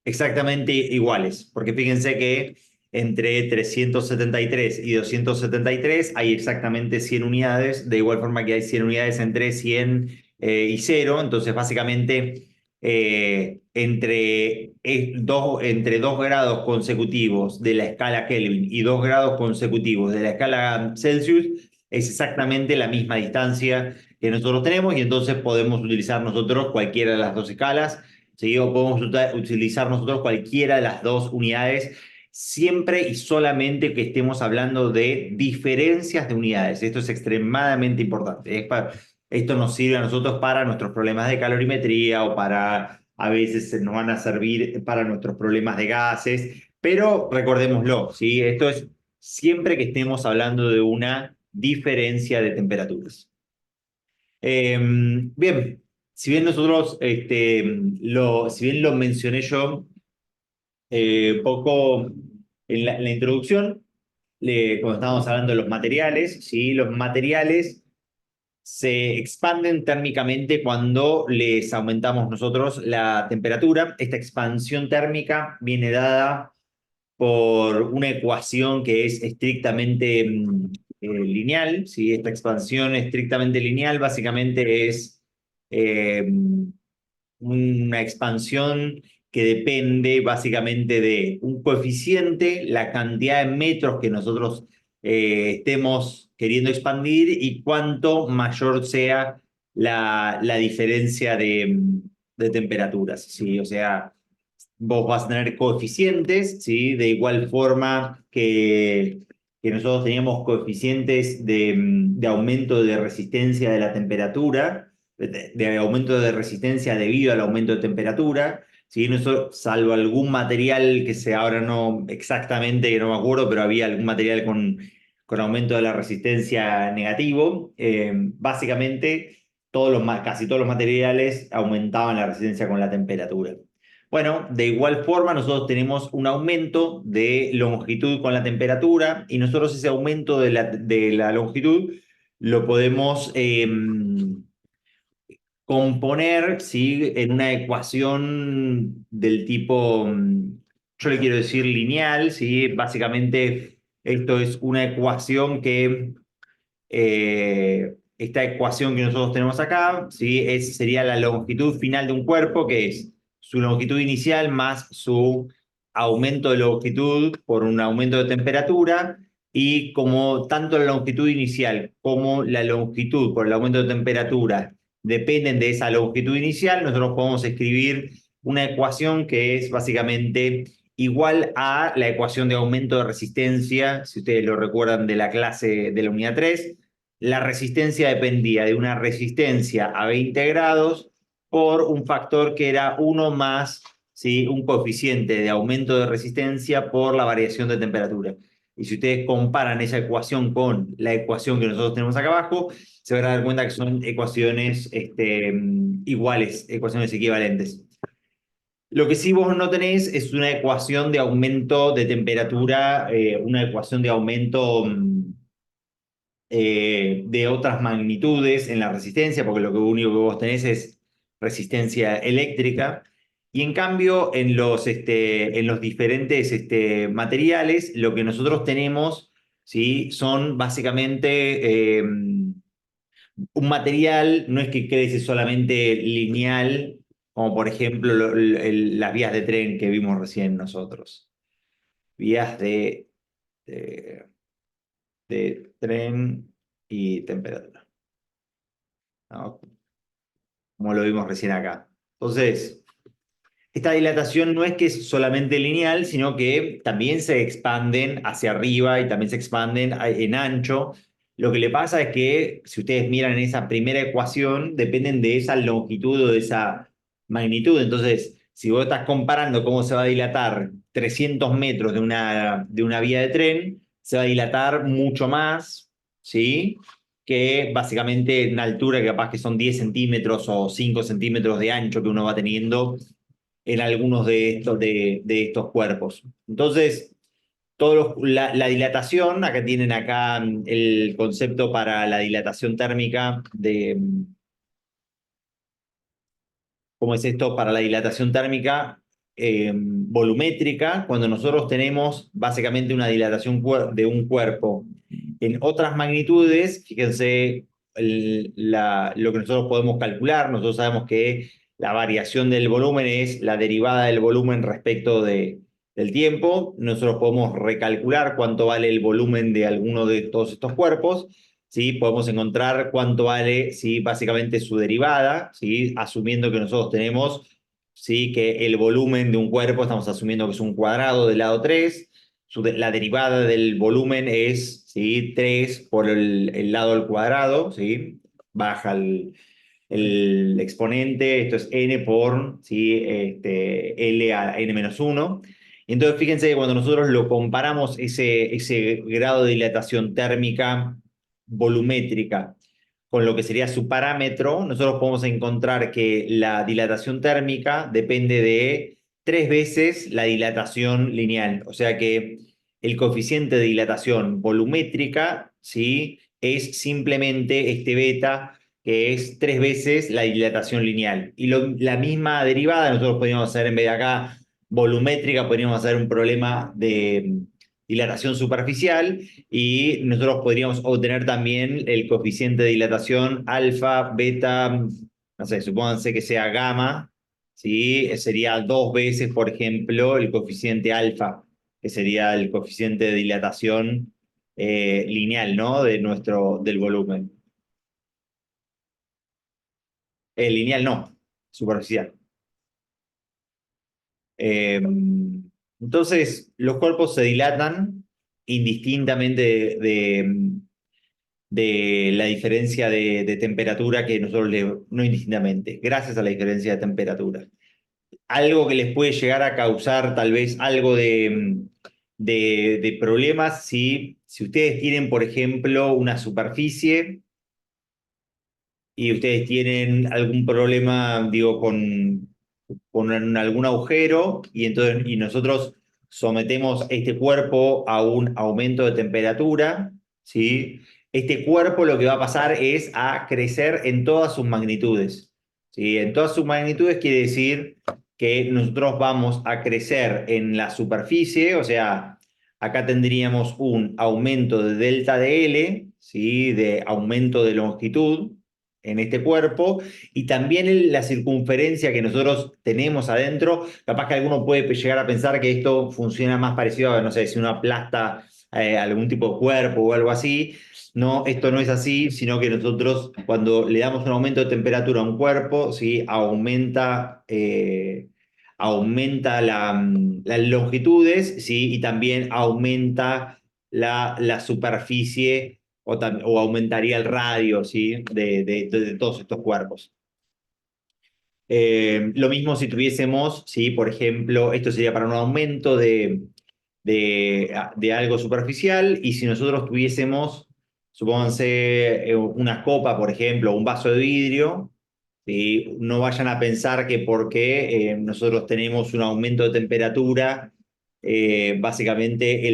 exactamente iguales, porque fíjense que entre 373 y 273 hay exactamente 100 unidades, de igual forma que hay 100 unidades entre 100 y 0, entonces básicamente entre 2 grados consecutivos de la escala Kelvin y 2 grados consecutivos de la escala Celsius, es exactamente la misma distancia que nosotros tenemos y entonces podemos utilizar nosotros cualquiera de las dos escalas, ¿sí? O podemos utilizar nosotros cualquiera de las dos unidades, siempre y solamente que estemos hablando de diferencias de unidades. Esto es extremadamente importante. Esto nos sirve a nosotros para nuestros problemas de calorimetría o para, a veces nos van a servir para nuestros problemas de gases, pero recordémoslo, ¿sí? Esto es siempre que estemos hablando de una diferencia de temperaturas. Bien, si bien nosotros, si bien lo mencioné yo poco en la introducción, cuando estábamos hablando de los materiales, ¿sí? Los materiales se expanden térmicamente cuando les aumentamos nosotros la temperatura. Esta expansión térmica viene dada por una ecuación que es estrictamente lineal, ¿sí? Esta expansión estrictamente lineal básicamente es eh, una expansión que depende básicamente de un coeficiente, la cantidad de metros que nosotros estemos queriendo expandir y cuánto mayor sea la diferencia de temperaturas, ¿sí? O sea, vos vas a tener coeficientes, ¿sí? De igual forma que nosotros teníamos coeficientes de aumento de resistencia de la temperatura, de aumento de resistencia debido al aumento de temperatura, ¿sí? Nosotros, salvo algún material que se ahora no exactamente, que no me acuerdo, pero había algún material con aumento de la resistencia negativo, básicamente casi todos los materiales aumentaban la resistencia con la temperatura. Bueno, de igual forma nosotros tenemos un aumento de longitud con la temperatura y nosotros ese aumento de la longitud lo podemos componer, ¿sí? En una ecuación del tipo, yo le quiero decir lineal, ¿sí? Básicamente esto es una ecuación que esta ecuación que nosotros tenemos acá, ¿sí? Sería la longitud final de un cuerpo, que es su longitud inicial más su aumento de longitud por un aumento de temperatura, y como tanto la longitud inicial como la longitud por el aumento de temperatura dependen de esa longitud inicial, nosotros podemos escribir una ecuación que es básicamente igual a la ecuación de aumento de resistencia, si ustedes lo recuerdan de la clase de la unidad 3. La resistencia dependía de una resistencia a 20 grados por un factor que era 1 más, ¿sí? Un coeficiente de aumento de resistencia por la variación de temperatura. Y si ustedes comparan esa ecuación con la ecuación que nosotros tenemos acá abajo, se van a dar cuenta que son ecuaciones iguales, ecuaciones equivalentes. Lo que sí vos no tenés es una ecuación de aumento de temperatura, una ecuación de aumento de otras magnitudes en la resistencia, porque lo único que vos tenés es resistencia eléctrica. Y en cambio, en los diferentes materiales, lo que nosotros tenemos, ¿sí? Son básicamente un material, no es que crece solamente lineal, como por ejemplo las vías de tren que vimos recién nosotros. Vías de, de tren y temperatura, ¿no? Como lo vimos recién acá. Entonces, esta dilatación no es que es solamente lineal, sino que también se expanden hacia arriba y también se expanden en ancho. Lo que le pasa es que, si ustedes miran en esa primera ecuación, dependen de esa longitud o de esa magnitud. Entonces, si vos estás comparando cómo se va a dilatar 300 metros de una vía de tren, se va a dilatar mucho más, ¿sí? Que básicamente en altura, que capaz que son 10 centímetros o 5 centímetros de ancho que uno va teniendo en algunos de estos cuerpos. Entonces, la dilatación, acá tienen acá el concepto para la dilatación térmica ¿cómo es esto? Para la dilatación térmica volumétrica, cuando nosotros tenemos básicamente una dilatación de un cuerpo en otras magnitudes, fíjense lo que nosotros podemos calcular, nosotros sabemos que la variación del volumen es la derivada del volumen respecto del tiempo. Nosotros podemos recalcular cuánto vale el volumen de alguno de todos estos cuerpos. ¿Sí? Podemos encontrar cuánto vale, ¿sí? Básicamente su derivada, ¿sí? Asumiendo que nosotros tenemos, ¿sí? Que el volumen de un cuerpo, estamos asumiendo que es un cuadrado del lado 3. La derivada del volumen es, ¿sí? 3 por el lado al cuadrado, ¿sí? Baja el exponente, esto es n por, ¿sí? L a n-1. Y entonces fíjense que cuando nosotros lo comparamos ese grado de dilatación térmica volumétrica con lo que sería su parámetro, nosotros podemos encontrar que la dilatación térmica depende de 3 veces la dilatación lineal. O sea que el coeficiente de dilatación volumétrica, ¿sí? Es simplemente este beta, que es 3 veces la dilatación lineal. Y la misma derivada nosotros podríamos hacer, en vez de acá volumétrica, podríamos hacer un problema de dilatación superficial, y nosotros podríamos obtener también el coeficiente de dilatación alfa, beta, no sé, supónganse que sea gamma, ¿sí? Sería 2 veces, por ejemplo, el coeficiente alfa, que sería el coeficiente de dilatación lineal, ¿no? Del volumen. Lineal no, superficial. Eh, entonces, los cuerpos se dilatan indistintamente de la diferencia de temperatura que nosotros no indistintamente, gracias a la diferencia de temperatura. Algo que les puede llegar a causar tal vez algo de problemas si ustedes tienen, por ejemplo, una superficie y ustedes tienen algún problema, digo, con algún agujero, y nosotros sometemos este cuerpo a un aumento de temperatura, ¿sí? Este cuerpo lo que va a pasar es a crecer en todas sus magnitudes, ¿sí? En todas sus magnitudes quiere decir que nosotros vamos a crecer en la superficie, o sea, acá tendríamos un aumento de delta de L, ¿sí? De aumento de longitud en este cuerpo, y también la circunferencia que nosotros tenemos adentro. Capaz que alguno puede llegar a pensar que esto funciona más parecido a, no sé, si uno aplasta algún tipo de cuerpo o algo así. No, esto no es así, sino que nosotros cuando le damos un aumento de temperatura a un cuerpo, ¿sí? Aumenta las longitudes, ¿sí? Y también aumenta la superficie, o aumentaría el radio, ¿sí? De todos estos cuerpos. Lo mismo si tuviésemos, ¿sí? Por ejemplo, esto sería para un aumento de algo superficial, y si nosotros tuviésemos, supónganse, una copa, por ejemplo, un vaso de vidrio, ¿sí? No vayan a pensar que porque nosotros tenemos un aumento de temperatura, básicamente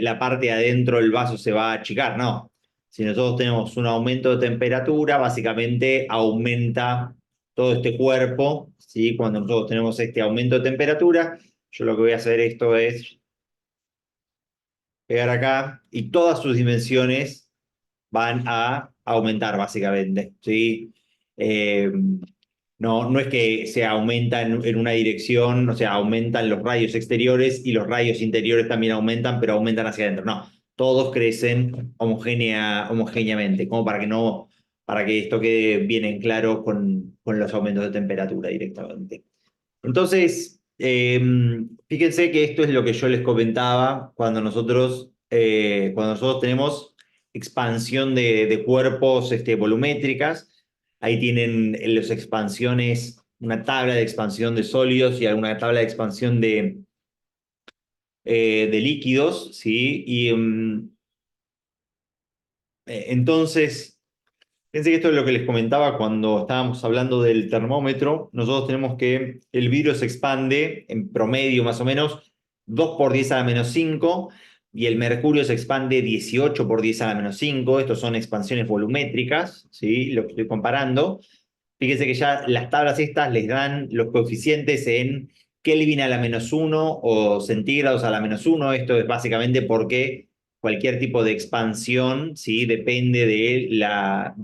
la parte de adentro del vaso se va a achicar, no. Si nosotros tenemos un aumento de temperatura, básicamente aumenta todo este cuerpo, ¿sí? Cuando nosotros tenemos este aumento de temperatura, yo lo que voy a hacer esto es pegar acá, y todas sus dimensiones van a aumentar básicamente, ¿sí? Eh, no es que se aumenta en una dirección, o sea, aumentan los rayos exteriores y los rayos interiores también aumentan, pero aumentan hacia adentro. No, todos crecen homogéneamente, como para que esto quede bien en claro con los aumentos de temperatura directamente. Entonces, fíjense que esto es lo que yo les comentaba cuando nosotros tenemos expansión de cuerpos volumétricas. Ahí tienen en las expansiones una tabla de expansión de sólidos y alguna tabla de expansión de líquidos, ¿sí? Entonces, fíjense que esto es lo que les comentaba cuando estábamos hablando del termómetro. Nosotros tenemos que el vidrio se expande en promedio más o menos 2 por 10 a la menos 5, y el mercurio se expande 18 por 10 a la menos 5. Estos son expansiones volumétricas, ¿sí? Lo que estoy comparando. Fíjense que ya las tablas estas les dan los coeficientes en Kelvin a la menos 1 o centígrados a la menos 1. Esto es básicamente porque cualquier tipo de expansión, ¿sí? Depende de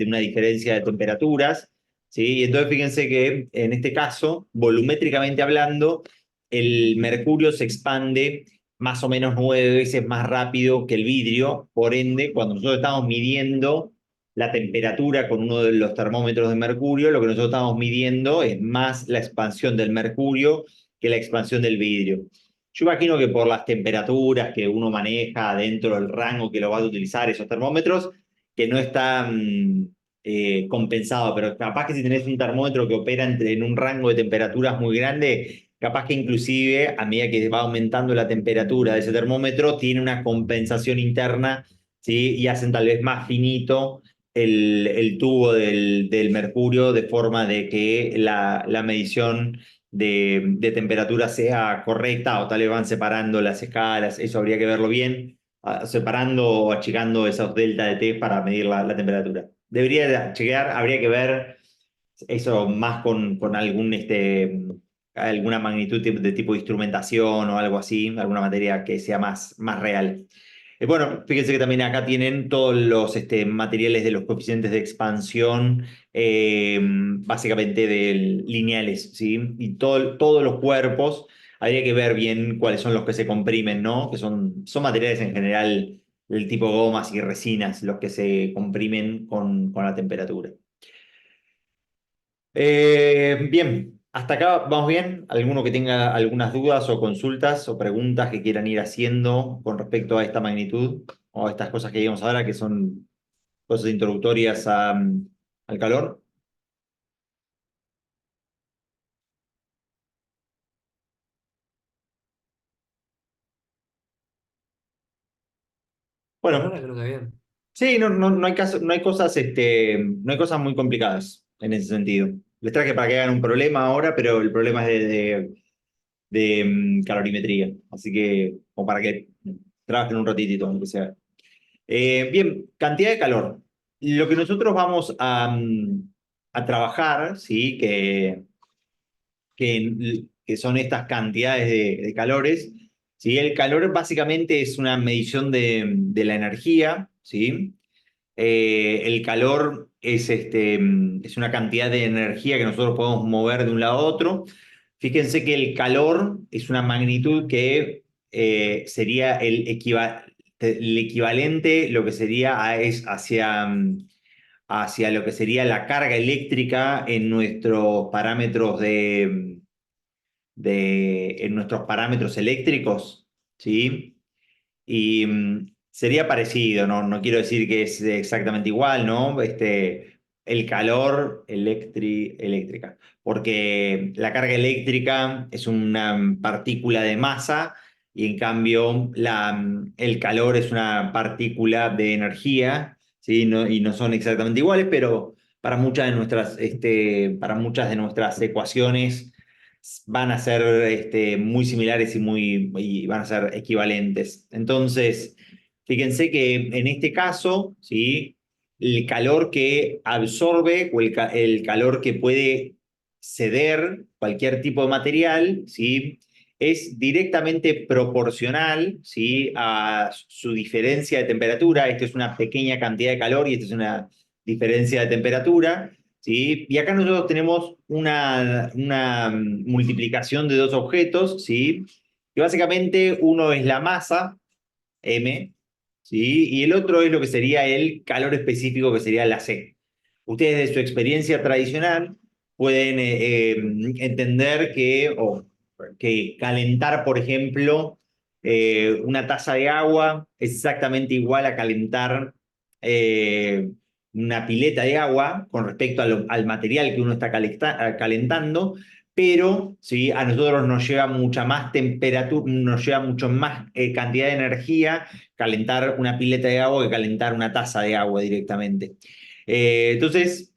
una diferencia de temperaturas, ¿sí? Y entonces fíjense que en este caso, volumétricamente hablando, el mercurio se expande más o menos 9 veces más rápido que el vidrio. Por ende, cuando nosotros estamos midiendo la temperatura con uno de los termómetros de mercurio, lo que nosotros estamos midiendo es más la expansión del mercurio que la expansión del vidrio. Yo imagino que por las temperaturas que uno maneja dentro del rango que lo va a utilizar esos termómetros, que no está compensado, pero capaz que si tenés un termómetro que opera en un rango de temperaturas muy grande, capaz que inclusive a medida que va aumentando la temperatura de ese termómetro, tiene una compensación interna, ¿sí? Y hacen tal vez más finito el tubo del mercurio de forma de que la medición de temperatura sea correcta o tal vez van separando las escalas, eso habría que verlo bien, separando o achicando esos delta de T para medir la temperatura. Debería chequear, habría que ver eso más con alguna magnitud de tipo de instrumentación o algo así, alguna materia que sea más real. Bueno, fíjense que también acá tienen todos los materiales de los coeficientes de expansión, básicamente lineales, ¿sí? Y todos los cuerpos, habría que ver bien cuáles son los que se comprimen, ¿no? Que son materiales en general del tipo gomas y resinas los que se comprimen con la temperatura. Bien, hasta acá vamos bien. ¿Alguno que tenga algunas dudas o consultas o preguntas que quieran ir haciendo con respecto a esta magnitud o a estas cosas que digamos ahora, que son cosas introductorias al calor? Por Bueno, ahora creo que bien. sí, no hay no hay cosas, no hay cosas muy complicadas en ese sentido. Les traje para que hagan un problema ahora, pero el problema es de calorimetría. Así que, o para que trabajen un ratitito, aunque sea. Bien, cantidad de calor. Lo que nosotros vamos a trabajar, ¿sí? Que son estas cantidades de calores, ¿sí? El calor básicamente es una medición de la energía, ¿sí? El calor es una cantidad de energía que nosotros podemos mover de un lado a otro. Fíjense que el calor es una magnitud que sería el equivalente, lo que sería es hacia lo que sería la carga eléctrica en nuestros parámetros en nuestros parámetros eléctricos, ¿sí? Y sería parecido, ¿no? No quiero decir que es exactamente igual, ¿no? El calor eléctrica, porque la carga eléctrica es una partícula de masa y en cambio el calor es una partícula de energía, ¿sí? Y no son exactamente iguales, pero para muchas de nuestras ecuaciones van a ser muy similares y van a ser equivalentes. Entonces, fíjense que en este caso, ¿sí? El calor que absorbe o el calor que puede ceder cualquier tipo de material, ¿sí? Es directamente proporcional, ¿sí? A su diferencia de temperatura. Esto es una pequeña cantidad de calor y esta es una diferencia de temperatura. ¿Sí? Y acá nosotros tenemos una multiplicación de dos objetos, ¿sí? Que básicamente uno es la masa, M, ¿sí? Y el otro es lo que sería el calor específico, que sería la C. Ustedes de su experiencia tradicional pueden entender que calentar, por ejemplo, una taza de agua es exactamente igual a calentar eh, una pileta de agua con respecto al material que uno está calentando, pero ¿sí? A nosotros nos lleva mucha más temperatura, nos lleva mucho más cantidad de energía calentar una pileta de agua que calentar una taza de agua directamente. Entonces,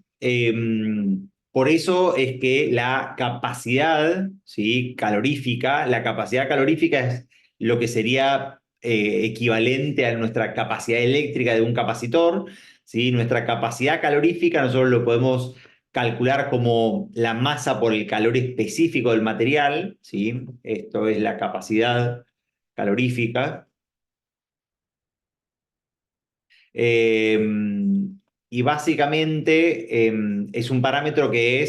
por eso es que la capacidad, ¿sí? La capacidad calorífica es lo que sería equivalente a nuestra capacidad eléctrica de un capacitor, ¿sí? Nuestra capacidad calorífica nosotros lo podemos calcular como la masa por el calor específico del material, ¿sí? Esto es la capacidad calorífica. Eh, y básicamente es un parámetro que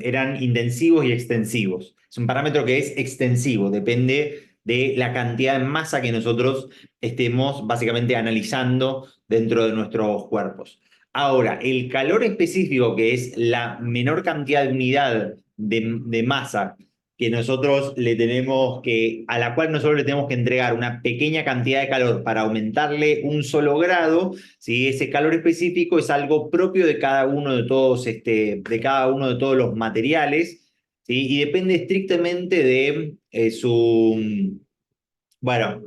eran intensivos y extensivos. Es un parámetro que es extensivo, depende de la cantidad de masa que nosotros estemos básicamente analizando dentro de nuestros cuerpos. Ahora, el calor específico, que es la menor cantidad de unidad de masa que nosotros le tenemos que, a la cual nosotros le tenemos que entregar una pequeña cantidad de calor para aumentarle un solo grado, ¿sí? Ese calor específico es algo propio de cada uno de todos, de cada uno de todos los materiales, ¿sí? Y depende estrictamente de bueno,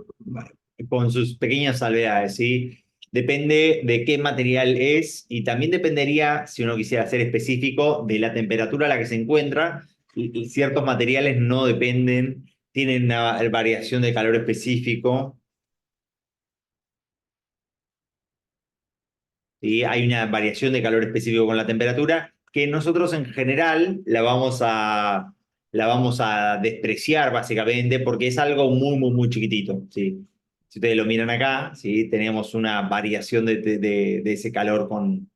con sus pequeñas salvedades, ¿sí? Depende de qué material es y también dependería, si uno quisiera ser específico, de la temperatura a la que se encuentra. Y ciertos materiales no dependen, tienen una variación de calor específico. ¿Sí? Hay una variación de calor específico con la temperatura que nosotros en general la vamos a despreciar básicamente porque es algo muy, muy, muy chiquitito. ¿Sí? Si ustedes lo miran acá, ¿sí? Tenemos una variación de ese calor con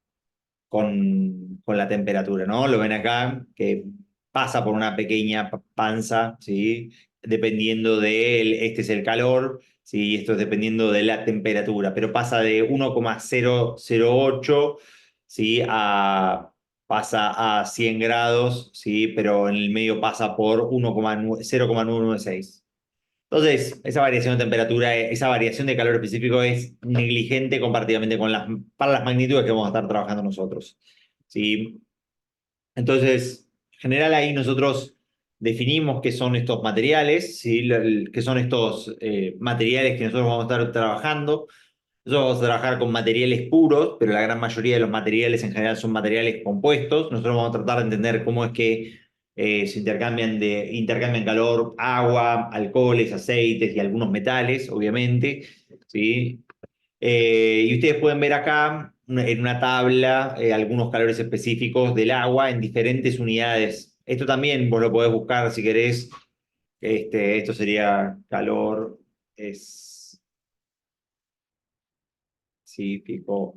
la temperatura, ¿no? Lo ven acá, que pasa por una pequeña panza, ¿sí? Dependiendo este es el calor, ¿sí? Esto es dependiendo de la temperatura, pero pasa de 1,008, ¿sí? Pasa a 100 grados, ¿sí? Pero en el medio pasa por 0,916. Entonces, esa variación de temperatura, esa variación de calor específico es negligente comparativamente para las magnitudes que vamos a estar trabajando nosotros. ¿Sí? Entonces, en general ahí nosotros definimos qué son estos materiales, ¿sí? Qué son estos materiales que nosotros vamos a estar trabajando. Nosotros vamos a trabajar con materiales puros, pero la gran mayoría de los materiales en general son materiales compuestos. Nosotros vamos a tratar de entender cómo es que se intercambian calor, agua, alcoholes, aceites y algunos metales, obviamente, ¿sí? Y ustedes pueden ver acá en una tabla algunos calores específicos del agua en diferentes unidades. Esto también vos lo podés buscar si querés. Esto sería calor específico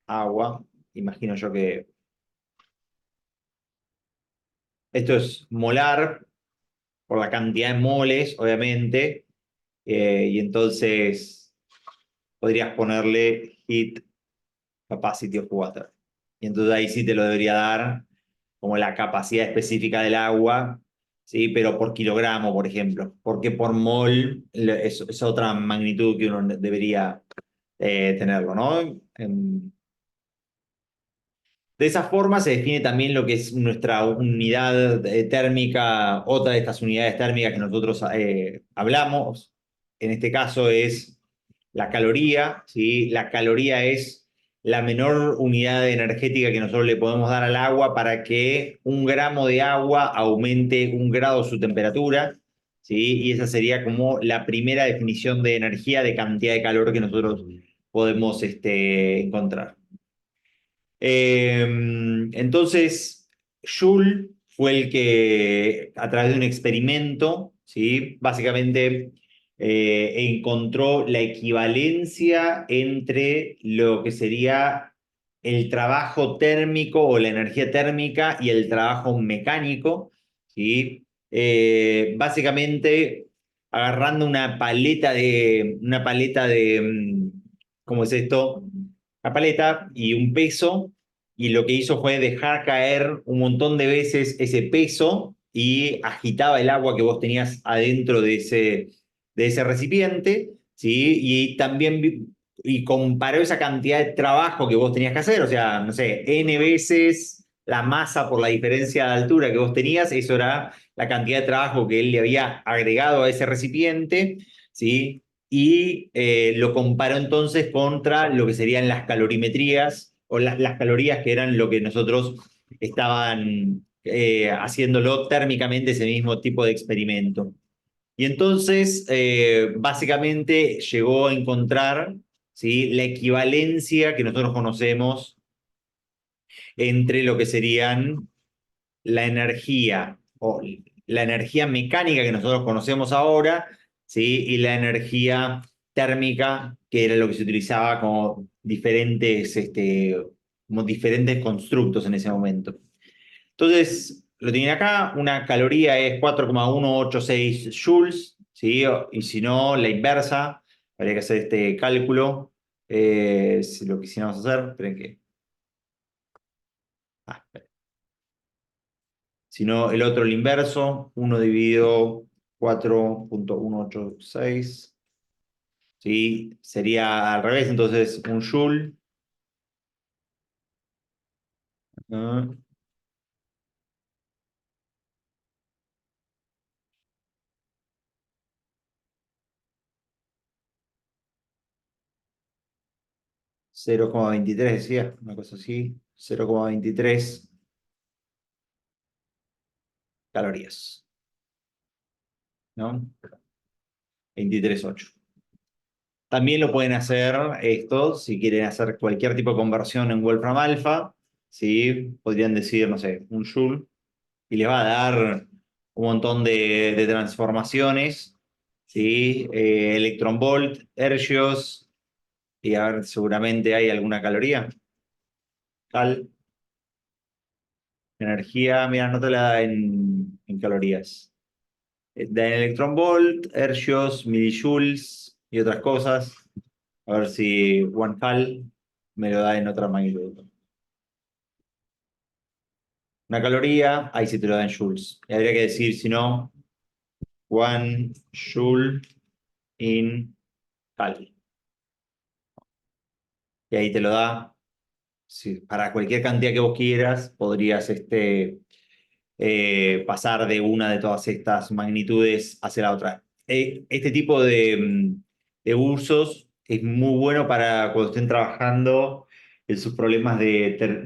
agua. Imagino yo que esto es molar por la cantidad de moles, obviamente. Y entonces podrías ponerle heat capacity of water. Y entonces ahí sí te lo debería dar como la capacidad específica del agua, ¿sí? Pero por kilogramo, por ejemplo. Porque por mol es otra magnitud que uno debería tenerlo, ¿no? De esa forma se define también lo que es nuestra unidad térmica, otra de estas unidades térmicas que nosotros hablamos. En este caso es la caloría, ¿sí? La caloría es la menor unidad energética que nosotros le podemos dar al agua para que 1 gramo de agua aumente 1 grado su temperatura, ¿sí? Y esa sería como la primera definición de energía de cantidad de calor que nosotros podemos encontrar. Entonces, Joule fue el que, a través de un experimento, ¿sí? Básicamente encontró la equivalencia entre lo que sería el trabajo térmico o la energía térmica y el trabajo mecánico, ¿sí? Básicamente agarrando ¿cómo es esto? Una paleta y un peso, y lo que hizo fue dejar caer un montón de veces ese peso y agitaba el agua que vos tenías adentro de ese recipiente, ¿sí? Y también y comparó esa cantidad de trabajo que vos tenías que hacer, o sea, no sé, n veces la masa por la diferencia de altura que vos tenías, eso era la cantidad de trabajo que él le había agregado a ese recipiente, ¿sí? Y lo comparó entonces contra lo que serían las calorimetrías o las calorías que eran lo que nosotros estaban haciéndolo térmicamente ese mismo tipo de experimento. Y entonces, básicamente, llegó a encontrar, ¿sí? La equivalencia que nosotros conocemos entre lo que serían la energía o la energía mecánica que nosotros conocemos ahora, ¿sí? Y la energía térmica, que era lo que se utilizaba como diferentes como diferentes constructos en ese momento. Entonces, lo tienen acá, una caloría es 4,186 joules, ¿sí? Y si no, la inversa, habría que hacer este cálculo. Si lo quisiéramos hacer, esperen que... esperen. Si no, el otro, el inverso, 1 dividido 4,186, ¿sí? Sería al revés, entonces un joule, ¿no? 0,23 decía, una cosa así, 0,23 calorías, ¿no? 23,8. También lo pueden hacer esto, si quieren hacer cualquier tipo de conversión en Wolfram Alpha, ¿sí? Podrían decir, no sé, un joule, y les va a dar un montón de transformaciones, ¿sí? Electron volt, ergios, y a ver, seguramente hay alguna caloría. Tal, energía, mira, no te la da en calorías. Da en electron volt, ergios, millijoules y otras cosas. A ver si One Hal me lo da en otra magnitud. Una caloría, ahí sí te lo da en joules. Y habría que decir, si no, one joule in cal. Y ahí te lo da. Sí, para cualquier cantidad que vos quieras, podrías pasar de una de todas estas magnitudes hacia la otra. Este tipo de usos es muy bueno para cuando estén trabajando en sus problemas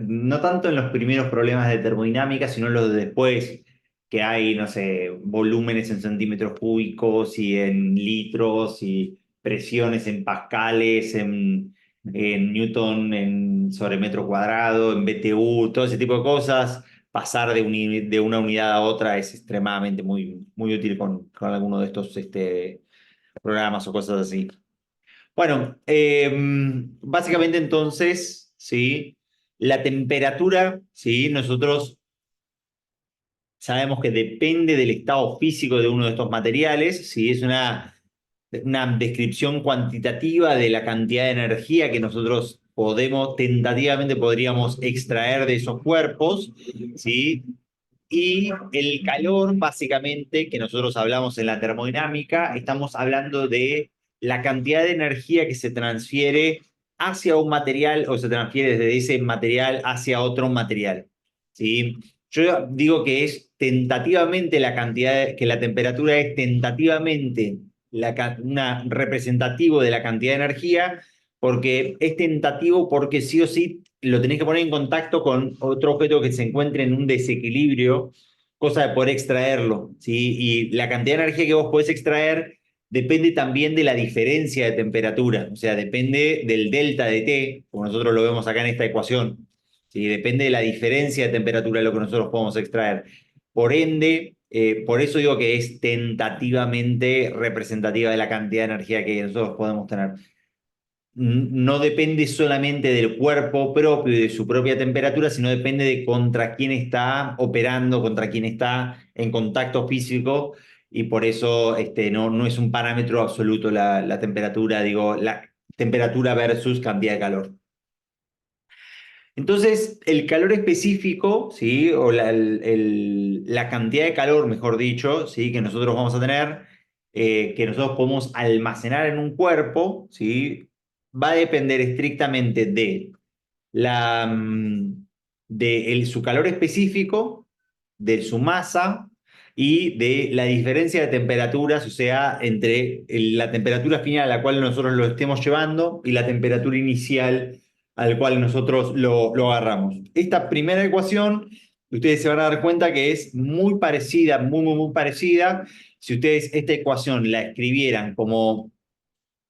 no tanto en los primeros problemas de termodinámica, sino en los de después, que hay, no sé, volúmenes en centímetros cúbicos y en litros y presiones en pascales, en Newton sobre metro cuadrado, en BTU, todo ese tipo de cosas. Pasar de una unidad a otra es extremadamente muy útil con alguno de estos programas o cosas así. Bueno, básicamente entonces, ¿sí? La temperatura, ¿sí? Nosotros sabemos que depende del estado físico de uno de estos materiales, ¿sí? Es una descripción cuantitativa de la cantidad de energía que nosotros tentativamente podríamos extraer de esos cuerpos, ¿sí? Y el calor, básicamente, que nosotros hablamos en la termodinámica, estamos hablando de la cantidad de energía que se transfiere hacia un material o se transfiere desde ese material hacia otro material, ¿sí? Yo digo que es tentativamente la cantidad, que la temperatura es tentativamente una representativo de la cantidad de energía, porque es tentativo porque sí o sí lo tenés que poner en contacto con otro objeto que se encuentre en un desequilibrio, cosa de poder extraerlo, ¿sí? Y la cantidad de energía que vos podés extraer depende también de la diferencia de temperatura, o sea, depende del delta de T, como nosotros lo vemos acá en esta ecuación, ¿sí? Depende de la diferencia de temperatura de lo que nosotros podemos extraer. Por ende, por eso digo que es tentativamente representativa de la cantidad de energía que nosotros podemos tener. No depende solamente del cuerpo propio y de su propia temperatura, sino depende de contra quién está operando, contra quién está en contacto físico, y por eso no es un parámetro absoluto la temperatura, digo, la temperatura versus cantidad de calor. Entonces, el calor específico, ¿sí? O la cantidad de calor, mejor dicho, ¿sí? Que nosotros vamos a tener, que nosotros podemos almacenar en un cuerpo, ¿sí? Va a depender estrictamente la, mm, su calor específico, de su masa y de la diferencia de temperaturas, o sea, entre la temperatura final a la cual nosotros lo estemos llevando y la temperatura inicial al cual nosotros lo agarramos. Esta primera ecuación, ustedes se van a dar cuenta que es muy parecida, muy parecida. Si ustedes esta ecuación la escribieran como,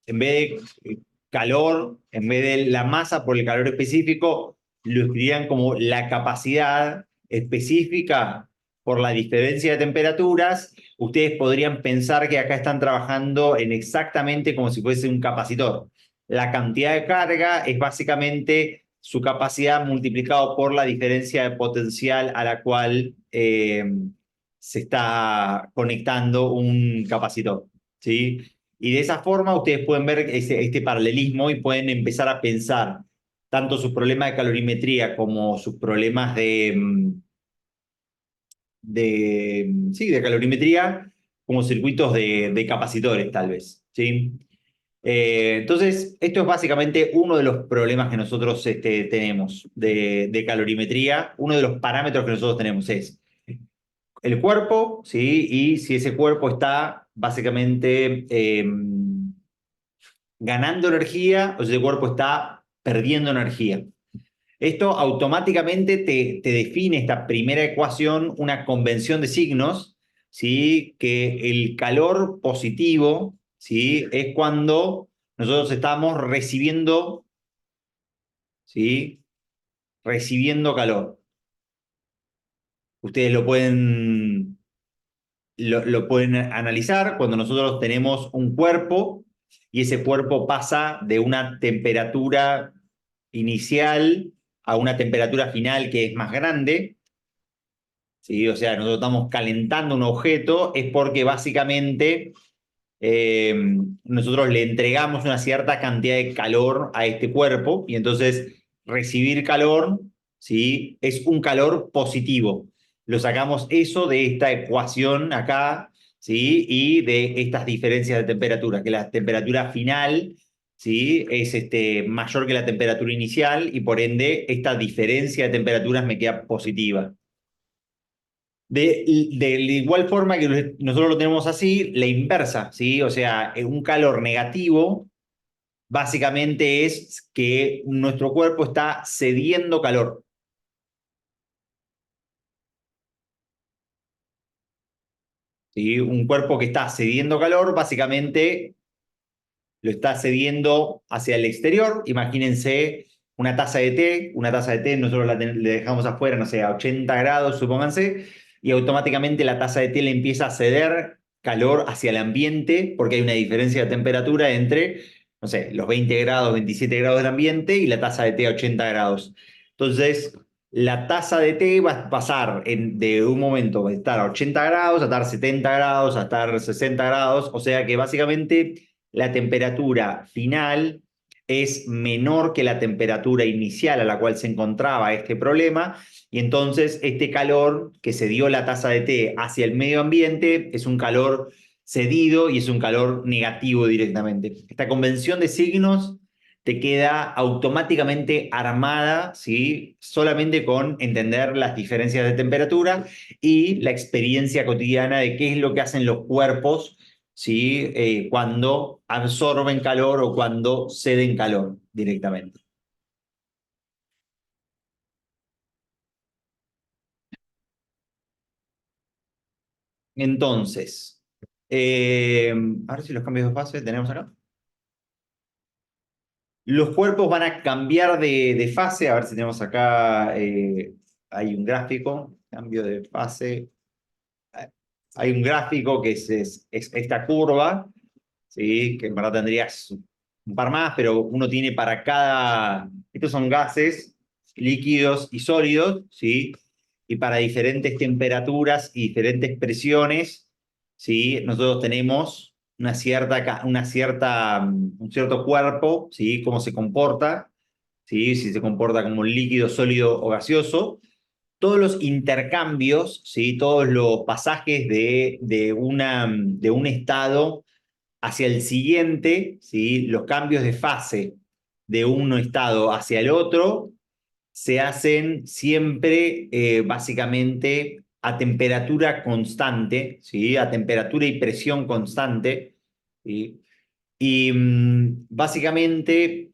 en vez de calor, en vez de la masa por el calor específico, lo escribían como la capacidad específica por la diferencia de temperaturas, ustedes podrían pensar que acá están trabajando en exactamente como si fuese un capacitor. La cantidad de carga es básicamente su capacidad multiplicado por la diferencia de potencial a la cual se está conectando un capacitor, ¿sí? Y de esa forma ustedes pueden ver este paralelismo y pueden empezar a pensar tanto sus problemas de calorimetría como sus problemas sí, de calorimetría como circuitos de capacitores, tal vez, ¿sí? Entonces, esto es básicamente uno de los problemas que nosotros tenemos de calorimetría. Uno de los parámetros que nosotros tenemos es el cuerpo, ¿sí? Y si ese cuerpo está básicamente ganando energía o si ese cuerpo está perdiendo energía. Esto automáticamente te define esta primera ecuación una convención de signos, ¿sí? Que el calor positivo, ¿sí? Es cuando nosotros estamos recibiendo, ¿sí? Recibiendo calor. Ustedes lo pueden analizar cuando nosotros tenemos un cuerpo y ese cuerpo pasa de una temperatura inicial a una temperatura final que es más grande, ¿sí? O sea, nosotros estamos calentando un objeto, es porque básicamente eh, nosotros le entregamos una cierta cantidad de calor a este cuerpo y entonces recibir calor, ¿sí? Es un calor positivo. Lo sacamos eso de esta ecuación acá, ¿sí? Y de estas diferencias de temperatura, que la temperatura final, ¿sí? Es mayor que la temperatura inicial y por ende esta diferencia de temperaturas me queda positiva. De la igual forma que nosotros lo tenemos así, la inversa, ¿sí? O sea, un calor negativo básicamente es que nuestro cuerpo está cediendo calor, ¿sí? Un cuerpo que está cediendo calor básicamente lo está cediendo hacia el exterior. Imagínense una taza de té nosotros le dejamos afuera, no sé, a 80 grados, supónganse, y automáticamente la taza de té le empieza a ceder calor hacia el ambiente, porque hay una diferencia de temperatura entre, no sé, los 20 grados, 27 grados del ambiente y la taza de té a 80 grados. Entonces, la taza de té va a pasar de un momento de estar a 80 grados, a estar 70 grados, a estar 60 grados, o sea que básicamente la temperatura final es menor que la temperatura inicial a la cual se encontraba este problema, y entonces este calor que se dio la taza de té hacia el medio ambiente es un calor cedido y es un calor negativo directamente. Esta convención de signos te queda automáticamente armada, ¿sí? Solamente con entender las diferencias de temperatura y la experiencia cotidiana de qué es lo que hacen los cuerpos, ¿sí? Cuando absorben calor o cuando ceden calor directamente. Entonces, a ver si los cambios de fase tenemos acá. Los cuerpos van a cambiar de fase, a ver si tenemos acá, hay un gráfico, cambio de fase. Hay un gráfico que es esta curva, ¿sí? Que en verdad tendrías un par más, pero uno tiene para cada... Estos son gases, líquidos y sólidos, ¿sí? Y para diferentes temperaturas y diferentes presiones, ¿sí? Nosotros tenemos un cierto cuerpo, ¿sí? Cómo se comporta, ¿sí? Si se comporta como un líquido, sólido o gaseoso, todos los intercambios, ¿sí? Todos los pasajes de un estado hacia el siguiente, ¿sí? Los cambios de fase de un estado hacia el otro se hacen siempre básicamente a temperatura constante, ¿sí? A temperatura y presión constante, ¿sí? Y básicamente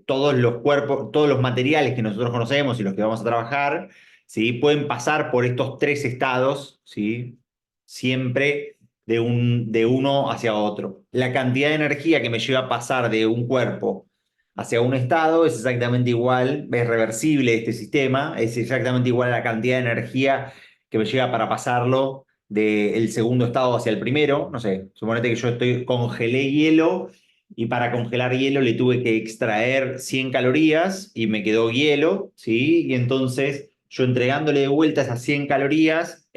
todos los cuerpos, todos los materiales que nosotros conocemos y los que vamos a trabajar, ¿sí? Pueden pasar por estos tres estados, ¿sí? Siempre de uno hacia otro. La cantidad de energía que me lleva a pasar de un cuerpo hacia un estado es exactamente igual, es reversible este sistema, es exactamente igual a la cantidad de energía que me lleva para pasarlo del segundo estado hacia el primero. No sé, suponete que yo congelé hielo y para congelar hielo le tuve que extraer 100 calorías y me quedó hielo, ¿sí? Y entonces yo entregándole de vuelta esas 100 calorías,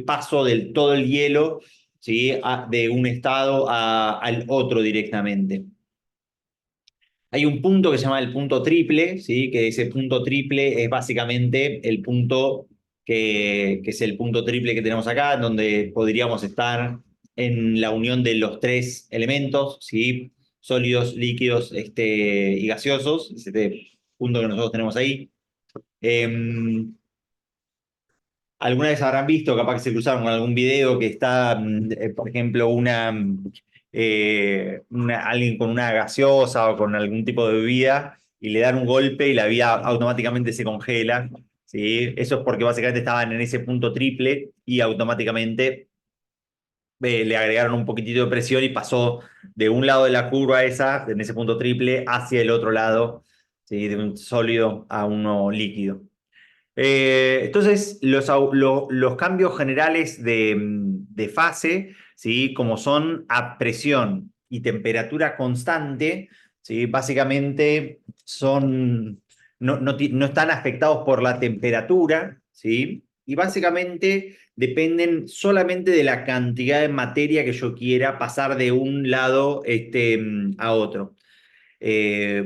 paso del todo el hielo, ¿sí? De un estado al otro directamente. Hay un punto que se llama el punto triple, ¿sí? Que ese punto triple es básicamente el punto que es el punto triple que tenemos acá, donde podríamos estar en la unión de los tres elementos, ¿sí? Sólidos, líquidos y gaseosos, este punto que nosotros tenemos ahí. Alguna vez habrán visto, capaz que se cruzaron con algún video que está, por ejemplo, alguien con una gaseosa o con algún tipo de bebida y le dan un golpe y la bebida automáticamente se congela, ¿sí? Eso es porque básicamente estaban en ese punto triple y automáticamente le agregaron un poquitito de presión y pasó de un lado de la curva esa, en ese punto triple, hacia el otro lado, ¿sí? De un sólido a uno líquido. Entonces, los cambios generales de fase, ¿sí? Como son a presión y temperatura constante, ¿sí? Básicamente no están afectados por la temperatura, ¿sí? Y básicamente dependen solamente de la cantidad de materia que yo quiera pasar de un lado a otro.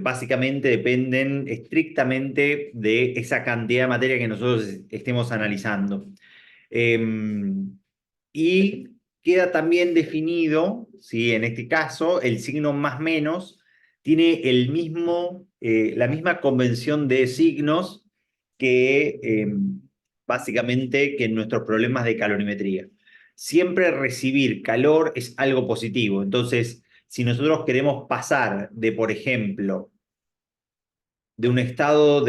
Básicamente dependen estrictamente de esa cantidad de materia que nosotros estemos analizando. Eh, y queda también definido, ¿sí? En este caso, el signo más menos tiene la misma convención de signos que básicamente que en nuestros problemas de calorimetría. Siempre recibir calor es algo positivo. Entonces, si nosotros queremos pasar de, por ejemplo, de un estado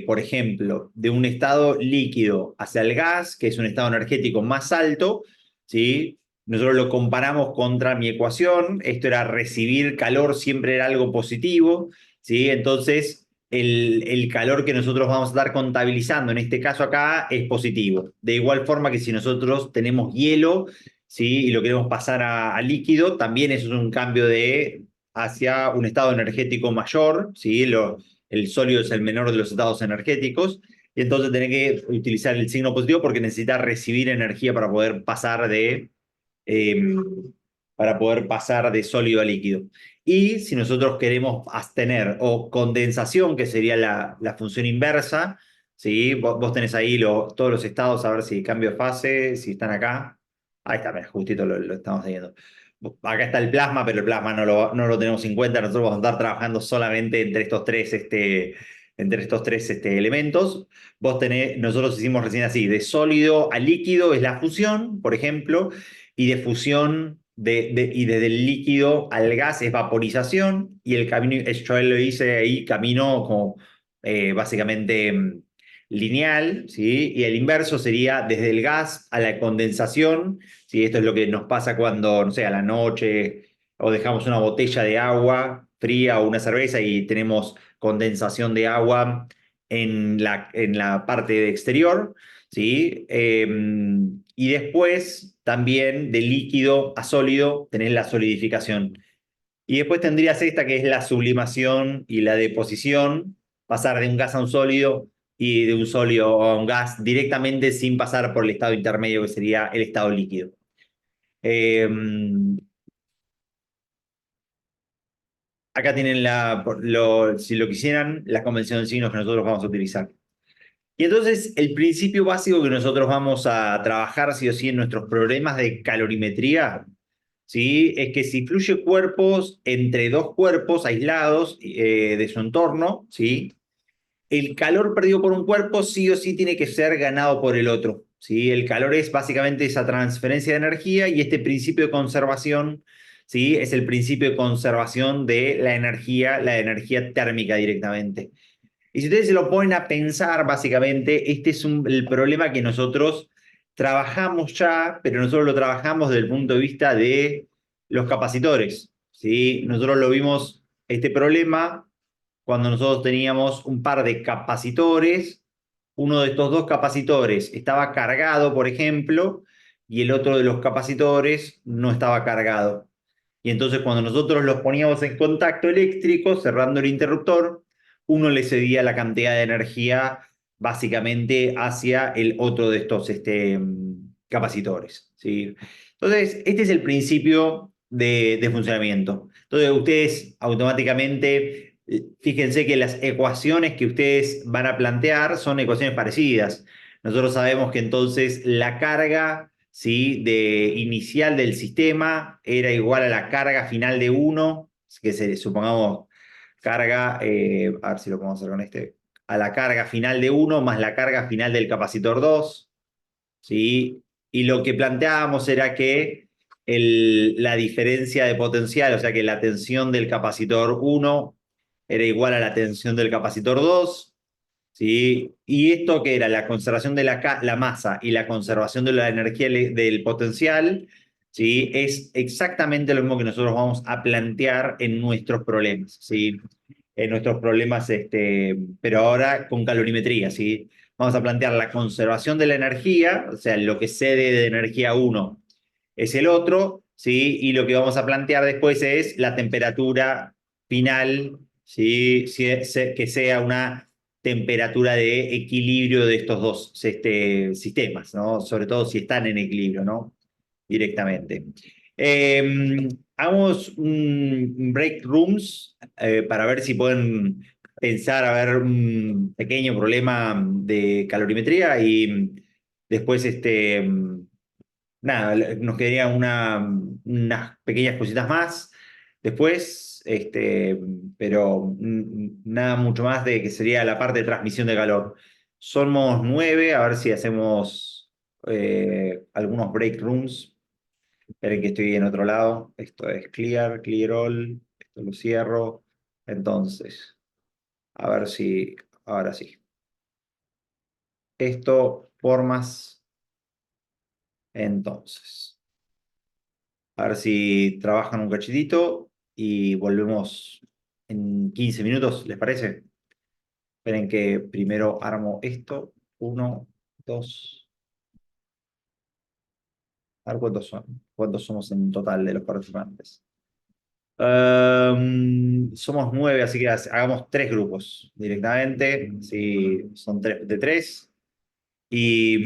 por ejemplo, de un estado líquido hacia el gas, que es un estado energético más alto, ¿sí? Nosotros lo comparamos contra mi ecuación, esto era recibir calor, siempre era algo positivo, ¿sí? Entonces, el calor que nosotros vamos a estar contabilizando en este caso acá es positivo. De igual forma que si nosotros tenemos hielo, ¿sí? Y lo queremos pasar a líquido, también eso es un cambio hacia un estado energético mayor, ¿sí? El sólido es el menor de los estados energéticos, y entonces tiene que utilizar el signo positivo porque necesita recibir energía eh, para poder pasar de sólido a líquido. Y si nosotros queremos tener o condensación, que sería la función inversa, ¿sí? Vos tenés ahí todos los estados, a ver si cambio de fase, si están acá. Ahí está, justito lo estamos teniendo. Acá está el plasma, pero el plasma no lo tenemos en cuenta. Nosotros vamos a estar trabajando solamente entre estos tres elementos. Nosotros hicimos recién así, de sólido a líquido es la fusión, por ejemplo, y de fusión y desde el líquido al gas es vaporización, y el camino, yo lo hice ahí, camino como básicamente lineal, ¿sí? Y el inverso sería desde el gas a la condensación, ¿sí? Esto es lo que nos pasa cuando, no sé, a la noche o dejamos una botella de agua fría o una cerveza y tenemos condensación de agua en la parte exterior, ¿sí? Y después también de líquido a sólido tenés la solidificación. Y después tendrías esta que es la sublimación y la deposición, pasar de un gas a un sólido y de un sólido a un gas directamente sin pasar por el estado intermedio que sería el estado líquido. Eh, Acá tienen si lo quisieran, la convención de signos que nosotros vamos a utilizar. Y entonces el principio básico que nosotros vamos a trabajar sí o sí en nuestros problemas de calorimetría, ¿sí? Es que si fluye cuerpos entre dos cuerpos aislados de su entorno, ¿sí? El calor perdido por un cuerpo sí o sí tiene que ser ganado por el otro, ¿sí? El calor es básicamente esa transferencia de energía, y este principio de conservación, ¿sí? Es el principio de conservación de la energía térmica directamente. Y si ustedes se lo ponen a pensar, básicamente, este es el problema que nosotros trabajamos ya, pero nosotros lo trabajamos desde el punto de vista de los capacitores, ¿sí? Nosotros lo vimos, este problema, cuando nosotros teníamos un par de capacitores. Uno de estos dos capacitores estaba cargado, por ejemplo, y el otro de los capacitores no estaba cargado. Y entonces cuando nosotros los poníamos en contacto eléctrico, cerrando el interruptor, uno le cedía la cantidad de energía básicamente hacia el otro de estos capacitores, ¿sí? Entonces, este es el principio de funcionamiento. Entonces, ustedes automáticamente, fíjense que las ecuaciones que ustedes van a plantear son ecuaciones parecidas. Nosotros sabemos que entonces la carga, ¿sí?, de inicial del sistema era igual a la carga final de uno, que se, supongamos carga, a ver si lo podemos hacer con este, a la carga final de uno más la carga final del capacitor 2, ¿sí? Y lo que planteábamos era que la diferencia de potencial, o sea que la tensión del capacitor uno era igual a la tensión del capacitor 2, ¿sí? Y esto que era la conservación de la masa y la conservación de la energía del potencial, ¿sí? Es exactamente lo mismo que nosotros vamos a plantear en nuestros problemas, ¿sí? En nuestros problemas, pero ahora con calorimetría, ¿sí? Vamos a plantear la conservación de la energía, o sea, lo que cede de energía uno es el otro, ¿sí? Y lo que vamos a plantear después es la temperatura final, ¿sí? Que sea una temperatura de equilibrio de estos dos sistemas, ¿no? Sobre todo si están en equilibrio, ¿no? Directamente. Hagamos un break rooms para ver si pueden pensar a ver un pequeño problema de calorimetría y después nada, nos quedarían unas pequeñas cositas más después, pero nada mucho más de que sería la parte de transmisión de calor. Somos 9, a ver si hacemos algunos break rooms. Esperen que estoy en otro lado. Esto es clear, clear all. Esto lo cierro. Entonces, a ver si, ahora sí. Esto, formas, entonces. A ver si trabajan un cachitito y volvemos en 15 minutos, ¿les parece? Esperen que primero armo esto. Uno, dos. A ver cuántos son. ¿Cuántos somos en total de los participantes? Somos 9, así que hagamos 3 grupos directamente. Sí, son 3 de 3. Y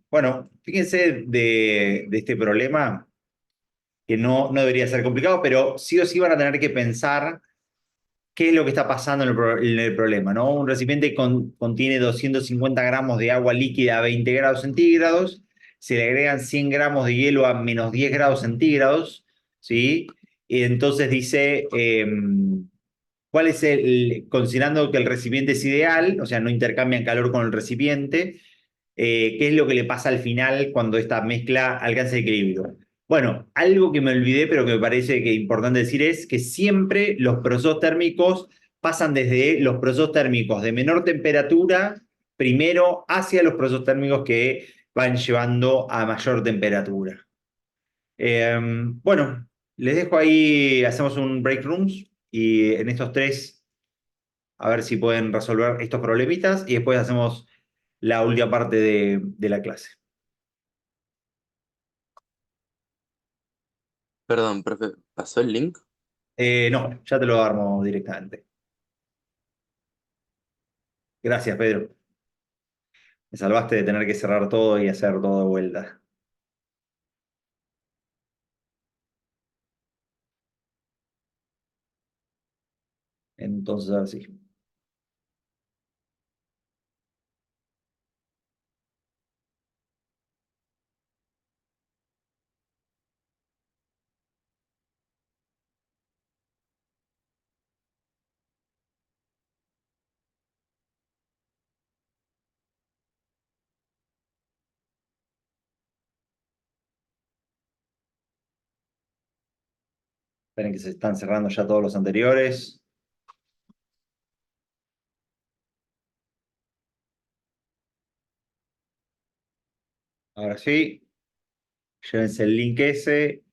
bueno, fíjense de este problema que no debería ser complicado, pero sí o sí van a tener que pensar qué es lo que está pasando en el problema, ¿no? Un recipiente contiene 250 gramos de agua líquida a 20 grados centígrados, se le agregan 100 gramos de hielo a menos 10 grados centígrados, ¿sí? Y entonces dice, ¿cuál es considerando que el recipiente es ideal, o sea, no intercambian calor con el recipiente, qué es lo que le pasa al final cuando esta mezcla alcanza el equilibrio? Bueno, algo que me olvidé, pero que me parece que es importante decir es que siempre los procesos térmicos pasan desde los procesos térmicos de menor temperatura primero hacia los procesos térmicos que van llevando a mayor temperatura. Bueno, les dejo ahí, hacemos un break rooms y en estos 3 a ver si pueden resolver estos problemitas y después hacemos la última parte de la clase. Perdón, profe, ¿pasó el link? No, ya te lo armo directamente. Gracias, Pedro. Me salvaste de tener que cerrar todo y hacer todo de vuelta. Entonces, así. Esperen que se están cerrando ya todos los anteriores. Ahora sí, llévense el link ese.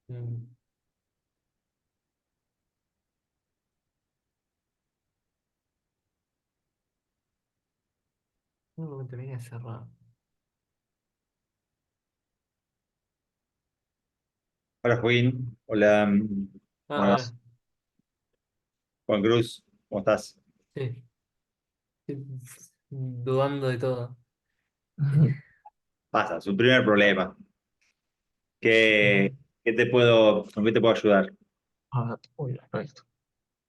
Mm, no me termina de cerrar. Hola Joaquín, hola, Ah, buenas, ahora, Juan Cruz, ¿cómo estás? sí. Estoy dudando de todo. Pasa, su primer problema. Ah, ¿Qué, con qué te puedo ayudar? uy, ahí está.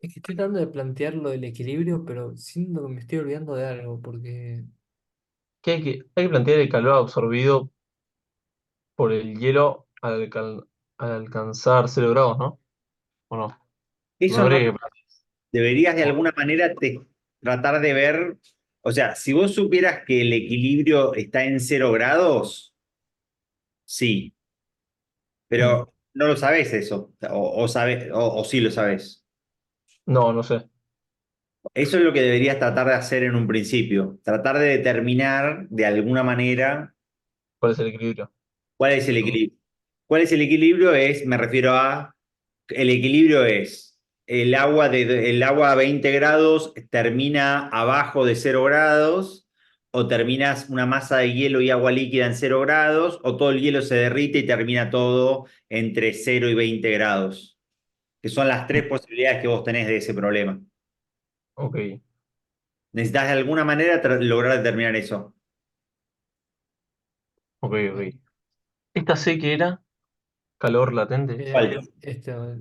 Es que estoy tratando de plantear lo del equilibrio, pero siento que me estoy olvidando de algo, porque Hay que plantear el calor absorbido por el hielo al alcanzar 0 grados, ¿no? ¿O no? No Eso no habría que... deberías de alguna manera tratar de ver, o sea, si vos supieras que el equilibrio está en 0 grados, sí, Mm. pero no lo sabes eso, o sí lo sabes. No, no sé. Eso es lo que deberías tratar de hacer en un principio, tratar de determinar de alguna manera ¿Cuál es el equilibrio? cuál es el equilibrio. ¿Cuál es el equilibrio? Me refiero a, el equilibrio es el agua a 20 grados termina abajo de 0 grados, o terminas una masa de hielo y agua líquida en 0 grados, o todo el hielo se derrite y termina todo entre 0 y 20 grados, que son las tres posibilidades que vos tenés de ese problema. Ok, Necesitas de alguna manera lograr determinar eso. ok, eh, ok. Esta C que era calor latente. era ¿Cuál? esto,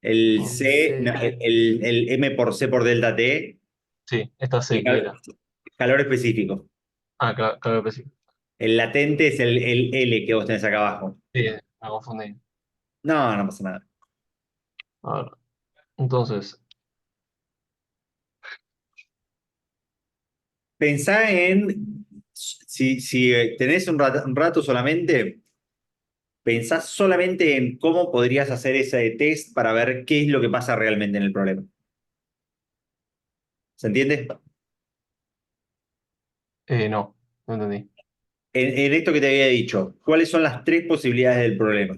El el C, no, C. el M por C por delta T, Sí, esta el C que era. calor específico. Ah, calor específico. El latente es el L que vos tenés acá abajo. Sí, me confundí. No, no pasa nada. A ver, entonces, Pensá en, si tenés un rato solamente, pensá solamente en cómo podrías hacer ese test para ver qué es lo que pasa realmente en el problema. ¿Se entiende? no, no entendí. En esto que te había dicho, ¿cuáles son las tres posibilidades del problema?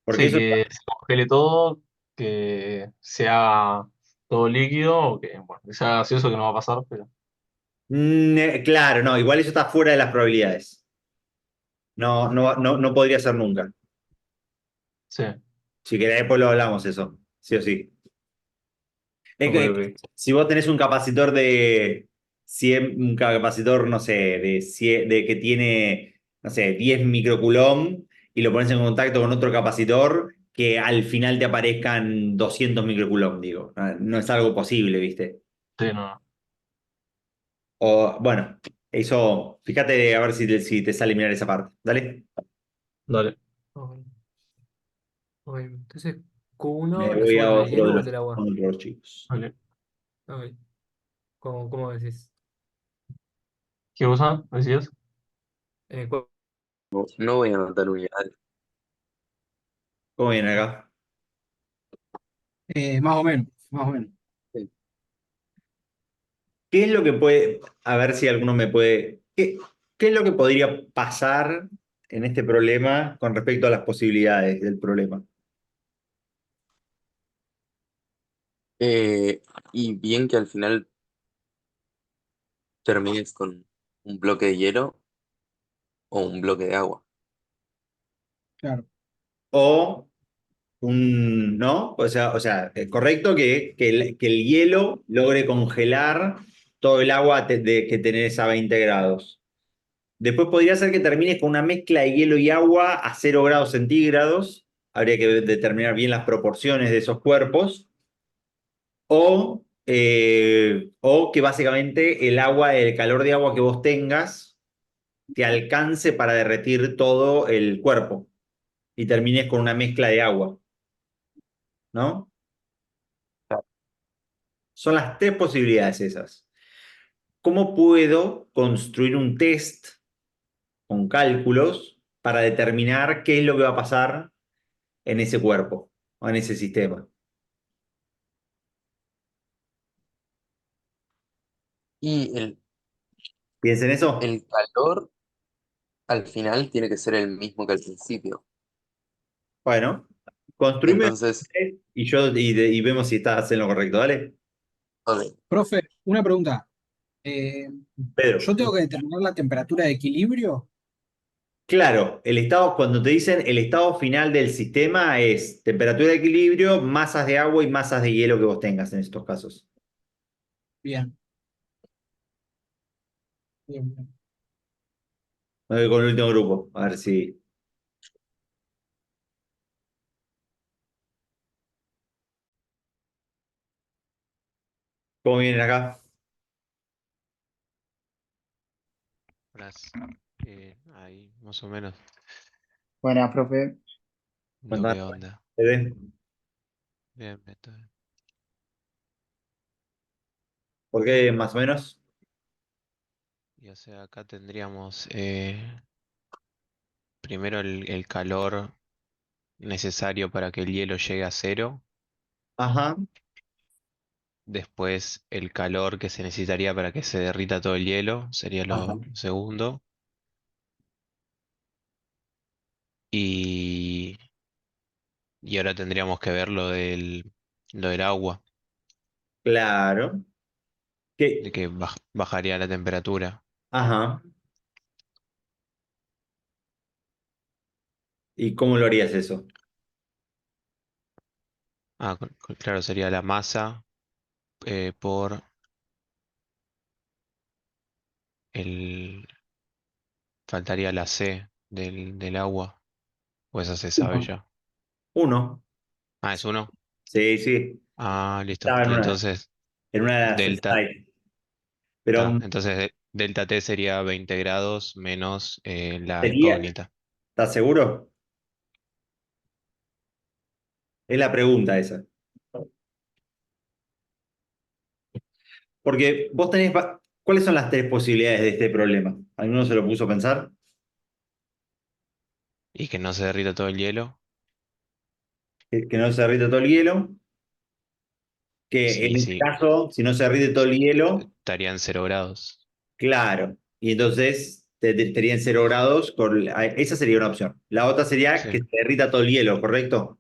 Porque Sí, eso, que se congele todo, que se haga todo líquido, o que, bueno, que sea gaseoso, que no va a pasar, pero claro, no, igual eso está fuera de las probabilidades. No, no, no, no podría ser nunca. sí, Si querés, después lo hablamos eso, sí o sí. Es ok, que ok. si vos tenés un capacitor de 100, un capacitor, no sé, de, 100 de que tiene, no sé, 10 microcoulomb, y lo pones en contacto con otro capacitor, que al final te aparezcan 200 microcoulomb, digo. No es algo posible, ¿viste? Sí, no, O, bueno, eso, fíjate a ver si te sale mirar esa parte. Dale. no. Dale, Ok, ok. Entonces, Me Q1 lo voy hacemos a el del otro hielo de o el los del agua. otros chicos. dale. Ok, ¿cómo decís? ¿Qué cosa decías? Eh, No, no voy a anotar unidades. ¿Cómo viene acá? Más o menos, más o menos. Sí. ¿Qué es lo que puede, a ver si alguno me puede, qué es lo que podría pasar en este problema con respecto a las posibilidades del problema? Eh, y bien que al final termines con un bloque de hielo o un bloque de agua. Claro. O ¿no? O sea, es correcto que el hielo logre congelar todo el agua que tenés a 20 grados. Después podría ser que termines con una mezcla de hielo y agua a 0 grados centígrados. Habría que determinar bien las proporciones de esos cuerpos. O que básicamente el calor de agua que vos tengas te alcance para derretir todo el cuerpo y termines con una mezcla de agua, ¿no? Son las tres posibilidades esas. ¿Cómo puedo construir un test con cálculos para determinar qué es lo que va a pasar en ese cuerpo, o en ese sistema? Y Piensen eso. el calor al final tiene que ser el mismo que al principio. Bueno, construime Entonces, y vemos si estás en lo correcto. Dale, ok, Profe, una pregunta. Eh, Pedro. ¿Yo tengo que determinar la temperatura de equilibrio? Claro, el estado, cuando te dicen el estado final del sistema es temperatura de equilibrio, masas de agua y masas de hielo que vos tengas en estos casos. Bien, bien, bien. Me voy con el último grupo, a ver si. ¿Cómo vienen acá? Horas, ahí más o menos Buenas, profe. lo Cuéntame, que onda. Fede. Bien, bien, todo bien. ¿Por qué más o menos? Y o sea, acá tendríamos primero el calor necesario para que el hielo llegue a cero, Ajá, después el calor que se necesitaría para que se derrita todo el hielo, sería ajá. lo segundo, y, y ahora tendríamos que ver lo del agua, Claro. de ¿Qué? que bajaría la temperatura. Ajá. ¿Y cómo lo harías eso? Ah, claro, sería la masa por el, faltaría la C del agua. O esa se sabe Uno. ya. Uno. Ah, es uno. Sí, sí. Ah, listo. Estaba Y entonces, en una de las delta, slides. Pero entonces delta T sería 20 grados menos la sería, incógnita. ¿estás seguro? Es la pregunta esa. Porque vos tenés, ¿cuáles son las tres posibilidades de este problema? ¿Alguno se lo puso a pensar? Y que no se derrita todo el hielo. Que no se derrite todo el hielo, que en Sí, este sí, caso, si no se derrite todo el hielo, estarían 0 grados. claro, y entonces estarían 0 grados, esa sería una opción. La otra sería que Sí, se derrita todo el hielo, ¿correcto?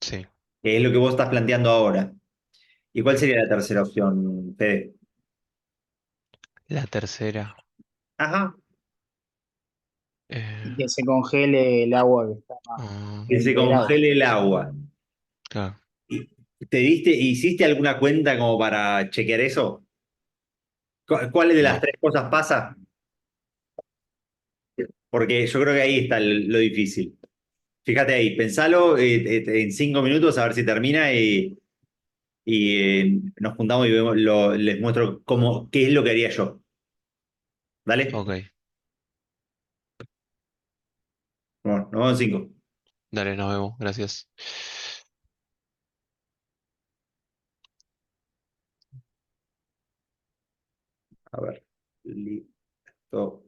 sí. Que es lo que vos estás planteando ahora. ¿Y cuál sería la tercera opción, Fede? La tercera. Ajá, Y eh, que se congele el agua que está a ah, que se 20 grados. congele el agua. claro, ¿Y hiciste alguna cuenta como para chequear eso? ¿Cuál de las no. tres cosas pasa? Porque yo creo que ahí está lo difícil. Fíjate ahí, pensalo en 5 minutos a ver si termina y nos juntamos y les muestro qué es lo que haría yo. ¿Dale? Ok. Bueno, nos vemos en 5. Dale, nos vemos. Gracias. A ver, listo.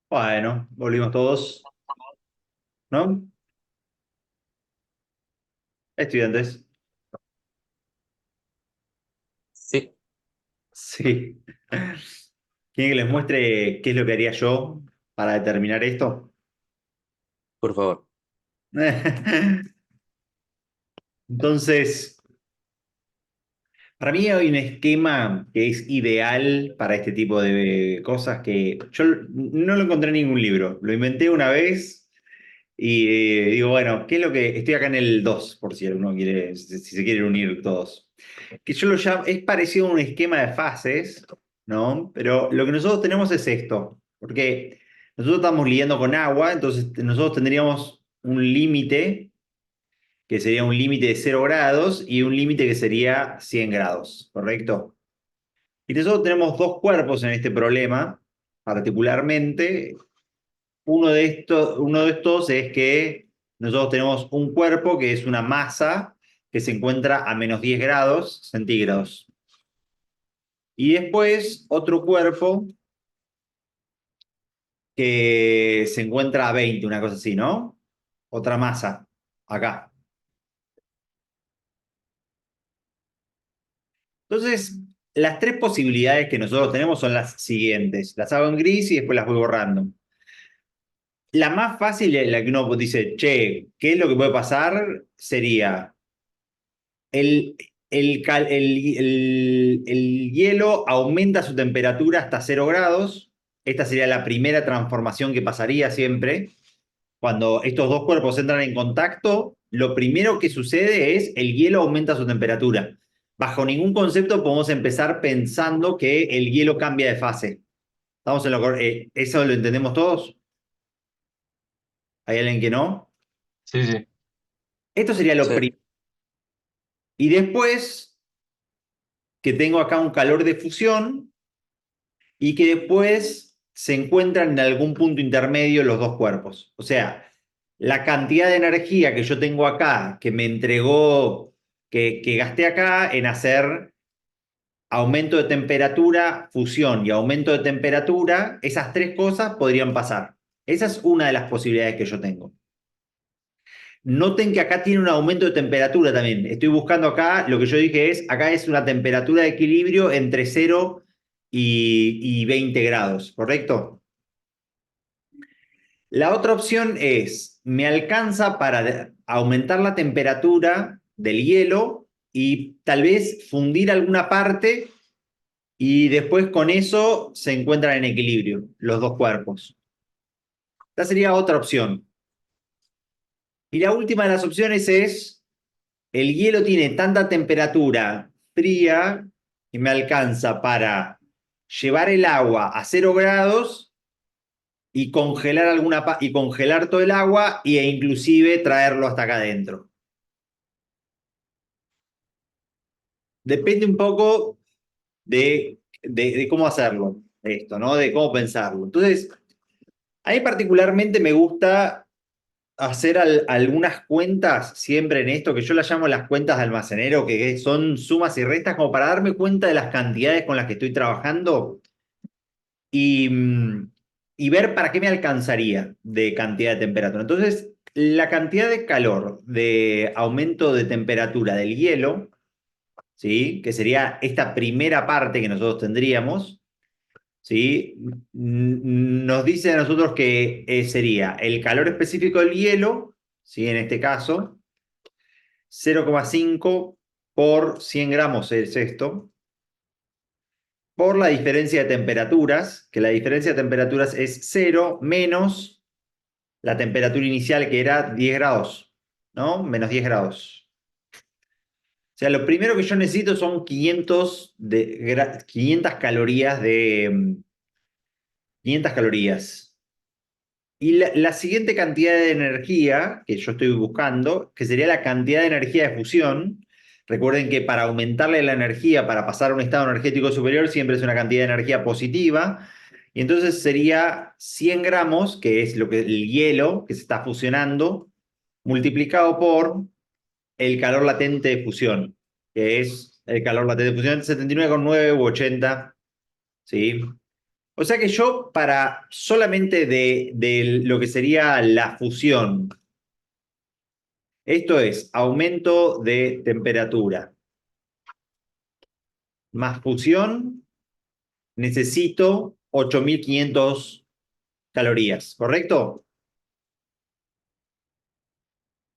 Bueno, volvimos todos, ¿no? Estudiantes. Sí, Sí. ¿Quieren que les muestre qué es lo que haría yo para determinar esto? por favor. Entonces, para mí hay un esquema que es ideal para este tipo de cosas que yo no lo encontré en ningún libro. Lo inventé una vez y digo, bueno, ¿qué es lo que...? Estoy acá en el 2 por si alguno quiere, si se quieren unir todos. Que yo lo llamo, es parecido a un esquema de fases, ¿no? Pero lo que nosotros tenemos es esto, porque nosotros estamos lidiando con agua, entonces nosotros tendríamos un límite, que sería un límite de 0 grados, y un límite que sería 100 grados, ¿correcto? Y nosotros tenemos dos cuerpos en este problema, particularmente. Uno de estos es que nosotros tenemos un cuerpo que es una masa que se encuentra a -10 grados centígrados. Y después otro cuerpo que se encuentra a 20, una cosa así, ¿no? Otra masa, acá. Entonces, las tres posibilidades que nosotros tenemos son las siguientes. Las hago en gris y después las voy borrando. La más fácil, la que uno dice, che, ¿qué es lo que puede pasar? Sería el, el hielo aumenta su temperatura hasta 0 grados. Esta sería la primera transformación que pasaría siempre. Cuando estos dos cuerpos entran en contacto, lo primero que sucede es el hielo aumenta su temperatura. Bajo ningún concepto podemos empezar pensando que el hielo cambia de fase. ¿Estamos en ¿eso lo entendemos todos? ¿Hay alguien que no? Sí, sí. Esto sería lo Sí. primero. Y después que tengo acá un calor de fusión y que después se encuentran en algún punto intermedio los dos cuerpos. O sea, la cantidad de energía que yo tengo acá, que me entregó, que gasté acá en hacer aumento de temperatura, fusión y aumento de temperatura, esas tres cosas podrían pasar. Esa es una de las posibilidades que yo tengo. Noten que acá tiene un aumento de temperatura también. Estoy buscando acá, lo que yo dije es, acá es una temperatura de equilibrio entre 0 y 20 grados, ¿correcto? La otra opción es, me alcanza para aumentar la temperatura del hielo y tal vez fundir alguna parte y después con eso se encuentran en equilibrio los dos cuerpos. Esta sería otra opción. Y la última de las opciones es, el hielo tiene tanta temperatura fría que me alcanza para llevar el agua a 0 grados y congelar todo el agua e inclusive traerlo hasta acá adentro. Depende un poco de cómo hacerlo, esto, ¿no? De cómo pensarlo. Entonces, a mí particularmente me gusta hacer algunas cuentas siempre en esto, que yo las llamo las cuentas de almacenero, que son sumas y restas, como para darme cuenta de las cantidades con las que estoy trabajando y, y ver para qué me alcanzaría de cantidad de temperatura. Entonces, la cantidad de calor, de aumento de temperatura del hielo, ¿sí? Que sería esta primera parte que nosotros tendríamos, ¿sí? Nos dice a nosotros que sería el calor específico del hielo, ¿sí? En este caso, 0,5 por 100 gramos es esto, por la diferencia de temperaturas, que la diferencia de temperaturas es 0 menos la temperatura inicial que era 10 grados, ¿no? Menos 10 grados. O sea, lo primero que yo necesito son 500 calorías de... 500 calorías. Y la siguiente cantidad de energía que yo estoy buscando, que sería la cantidad de energía de fusión, recuerden que para aumentarle la energía, para pasar a un estado energético superior, siempre es una cantidad de energía positiva. Y entonces sería 100 gramos, que es lo que, el hielo que se está fusionando, multiplicado por el calor latente de fusión, que es el calor latente de fusión 79,9 u 80, ¿sí? O sea que yo para solamente de lo que sería la fusión, esto es aumento de temperatura más fusión, necesito 8.500 calorías, ¿correcto?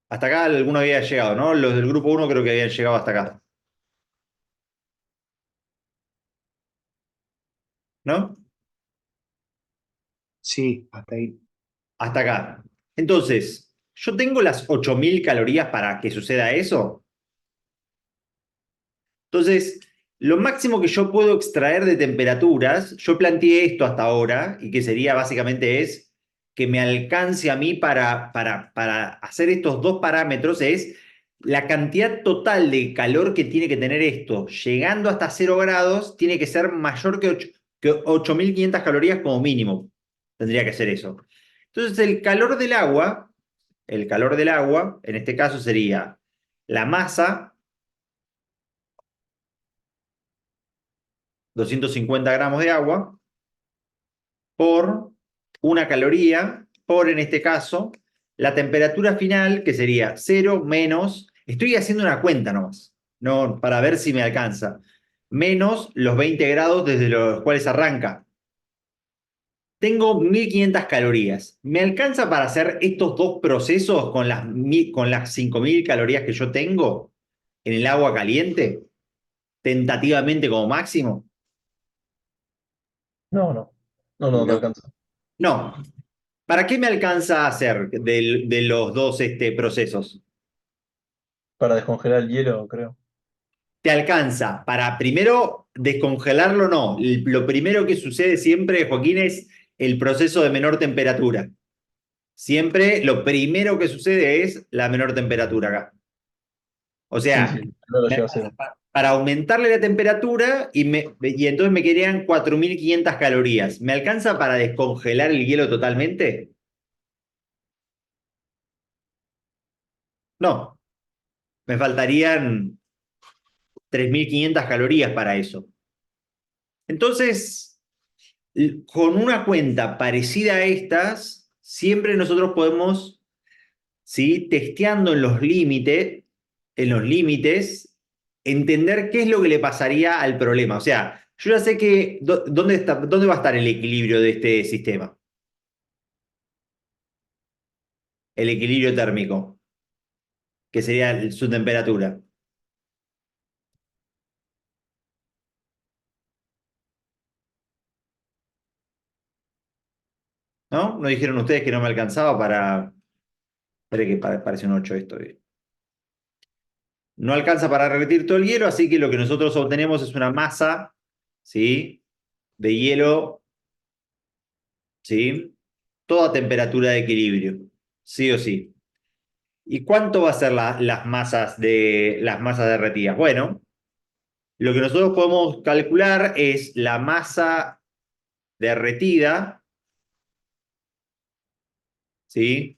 Hasta acá alguno había llegado, ¿no? Los del grupo uno creo que habían llegado hasta acá, ¿no? Sí, hasta ahí. Hasta acá. Entonces, ¿yo tengo las 8.000 calorías para que suceda eso? Entonces, lo máximo que yo puedo extraer de temperaturas, yo planteé esto hasta ahora, y que sería básicamente es que me alcance a mí para hacer estos dos parámetros, es la cantidad total de calor que tiene que tener esto, llegando hasta 0 grados, tiene que ser mayor que 8.500 calorías como mínimo. Tendría que ser eso. Entonces, el calor del agua, en este caso sería la masa, 250 gramos de agua, por una caloría, por en este caso, la temperatura final, que sería 0 menos, estoy haciendo una cuenta nomás, no, para ver si me alcanza, menos los 20 grados desde los cuales arranca. Tengo 1.500 calorías. ¿Me alcanza para hacer estos dos procesos con las 5.000 calorías que yo tengo en el agua caliente? Tentativamente como máximo. No, no. No, no te No. alcanza. No. ¿Para qué me alcanza a hacer de los dos procesos? Para descongelar el hielo, creo. Te alcanza para primero descongelarlo, no. Lo primero que sucede siempre, Joaquín, es el proceso de menor temperatura. Siempre lo primero que sucede es la menor temperatura acá. O Sí, sea, sí, no lo lleva a cero. para aumentarle la temperatura y entonces me quedarían 4.500 calorías. ¿Me alcanza para descongelar el hielo totalmente? No, me faltarían 3.500 calorías para eso. Entonces, con una cuenta parecida a estas, siempre nosotros podemos, ¿sí? Testeando en los límites, entender qué es lo que le pasaría al problema. O sea, yo ya sé que dónde va a estar el equilibrio de este sistema, el equilibrio térmico, que sería su temperatura. ¿No? ¿No dijeron ustedes que no me alcanzaba para... Espere que parece un 8 esto. No alcanza para derretir todo el hielo, así que lo que nosotros obtenemos es una masa, ¿sí? De hielo, ¿sí? Toda temperatura de equilibrio, sí o sí. ¿Y cuánto va a ser las masas derretidas? Bueno, lo que nosotros podemos calcular es la masa derretida, ¿sí?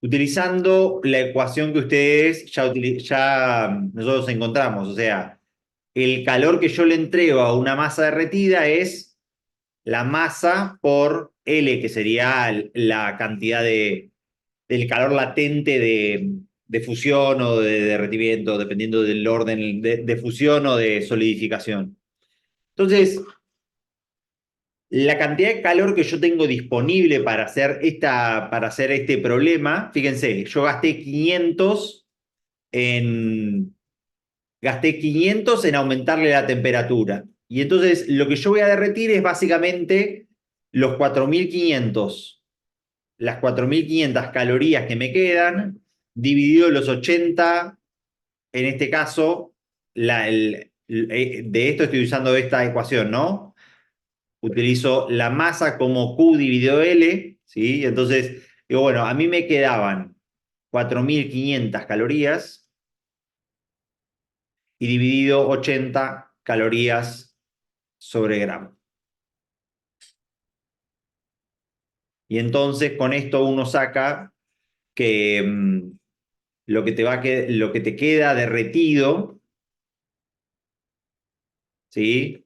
Utilizando la ecuación que ustedes ya nosotros encontramos. O sea, el calor que yo le entrego a una masa derretida es la masa por L, que sería la cantidad del calor latente de fusión o de derretimiento, dependiendo del orden de fusión o de solidificación. Entonces, la cantidad de calor que yo tengo disponible para hacer este problema, fíjense, yo en, gasté 500 en aumentarle la temperatura. Y entonces lo que yo voy a derretir es básicamente los 4.500, las 4.500 calorías que me quedan, dividido los 80, en este caso, de esto estoy usando esta ecuación, ¿no? Utilizo la masa como Q dividido L, ¿sí? Entonces, digo, bueno, a mí me quedaban 4.500 calorías y dividido 80 calorías sobre gramo. Y entonces con esto uno saca que lo que te queda derretido, ¿sí?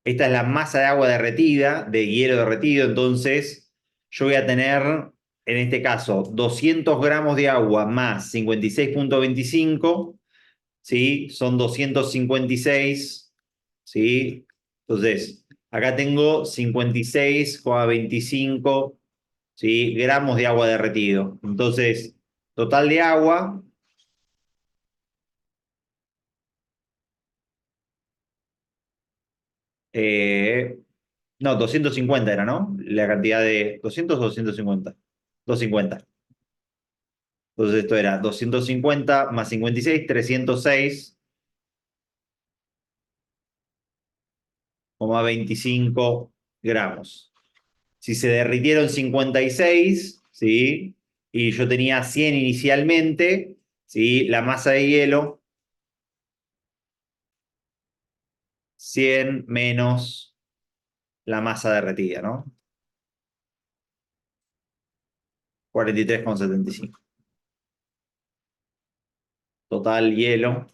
Esta es la masa de agua derretida, de hielo derretido, entonces yo voy a tener, en este caso, 200 gramos de agua más 56,25, ¿sí? Son 256, ¿sí? Entonces, acá tengo 56,25, ¿sí? Gramos de agua derretido. Entonces, total de agua, no, 250 era, ¿no? La cantidad de 200 o 250. 250. Entonces esto era 250 más 56, 306,25 gramos. Si se derritieron 56, ¿sí? Y yo tenía 100 inicialmente, ¿sí? La masa de hielo, 100 menos la masa derretida, ¿no? 43,75. Total hielo.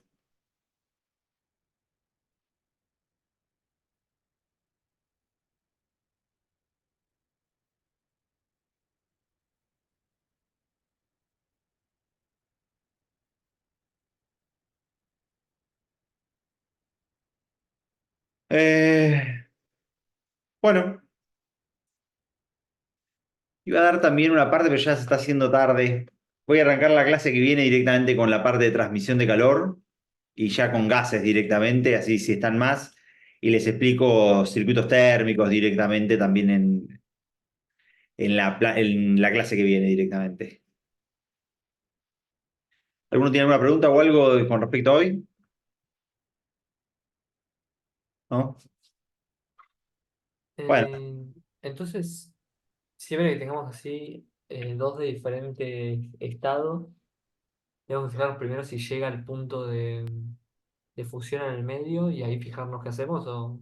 Bueno, iba a dar también una parte, pero ya se está haciendo tarde. Voy a arrancar la clase que viene directamente con la parte de transmisión de calor y ya con gases directamente, así si están más. Y les explico circuitos térmicos directamente también en la clase que viene directamente. ¿Alguno tiene alguna pregunta o algo con respecto a hoy? ¿No? Bueno, Entonces, siempre que tengamos así dos de diferente estado, tenemos que fijarnos primero si llega al punto de fusión en el medio y ahí fijarnos qué hacemos o...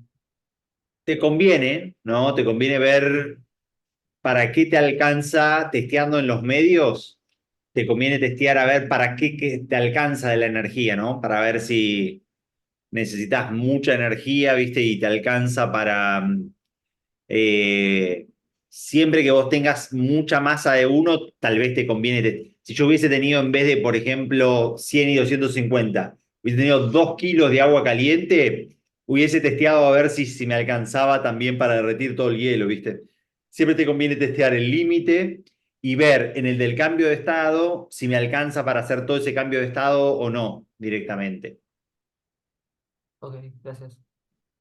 te conviene, ¿no? Te conviene ver para qué te alcanza testeando en los medios. Te conviene testear a ver para qué te alcanza de la energía, ¿no? Para ver si necesitas mucha energía, ¿viste? Y te alcanza para... eh, siempre que vos tengas mucha masa de uno, tal vez te conviene... si yo hubiese tenido en vez de, por ejemplo, 100 y 250, hubiese tenido 2 kilos de agua caliente, hubiese testeado a ver si me alcanzaba también para derretir todo el hielo, ¿viste? Siempre te conviene testear el límite y ver en el del cambio de estado si me alcanza para hacer todo ese cambio de estado o no directamente. Ok, gracias.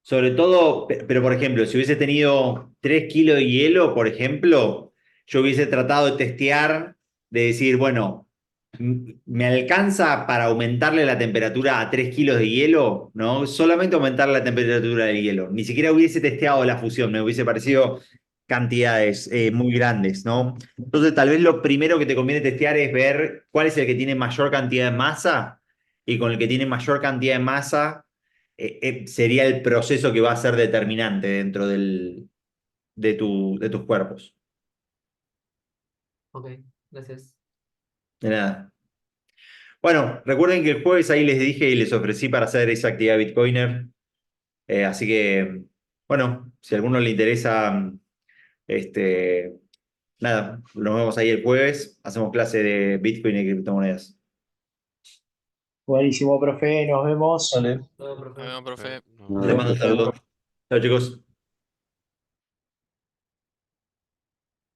Sobre todo, pero por ejemplo, si hubiese tenido 3 kilos de hielo, por ejemplo, yo hubiese tratado de testear, de decir, bueno, ¿me alcanza para aumentarle la temperatura a 3 kilos de hielo? ¿No? Solamente aumentar la temperatura del hielo. Ni siquiera hubiese testeado la fusión, me hubiese parecido cantidades muy grandes, ¿no? Entonces, tal vez lo primero que te conviene testear es ver cuál es el que tiene mayor cantidad de masa y con el que tiene mayor cantidad de masa sería el proceso que va a ser determinante dentro de tus cuerpos. Ok, gracias. De nada. Bueno, recuerden que el jueves ahí les dije y les ofrecí para hacer esa actividad Bitcoiner. Así que, bueno, si a alguno le interesa, este, nada, nos vemos ahí el jueves. Hacemos clase de Bitcoin y criptomonedas. Buenísimo, profe, nos vemos. Vale. Todo, profe. Profe. Les mando un saludo. Chao, chicos.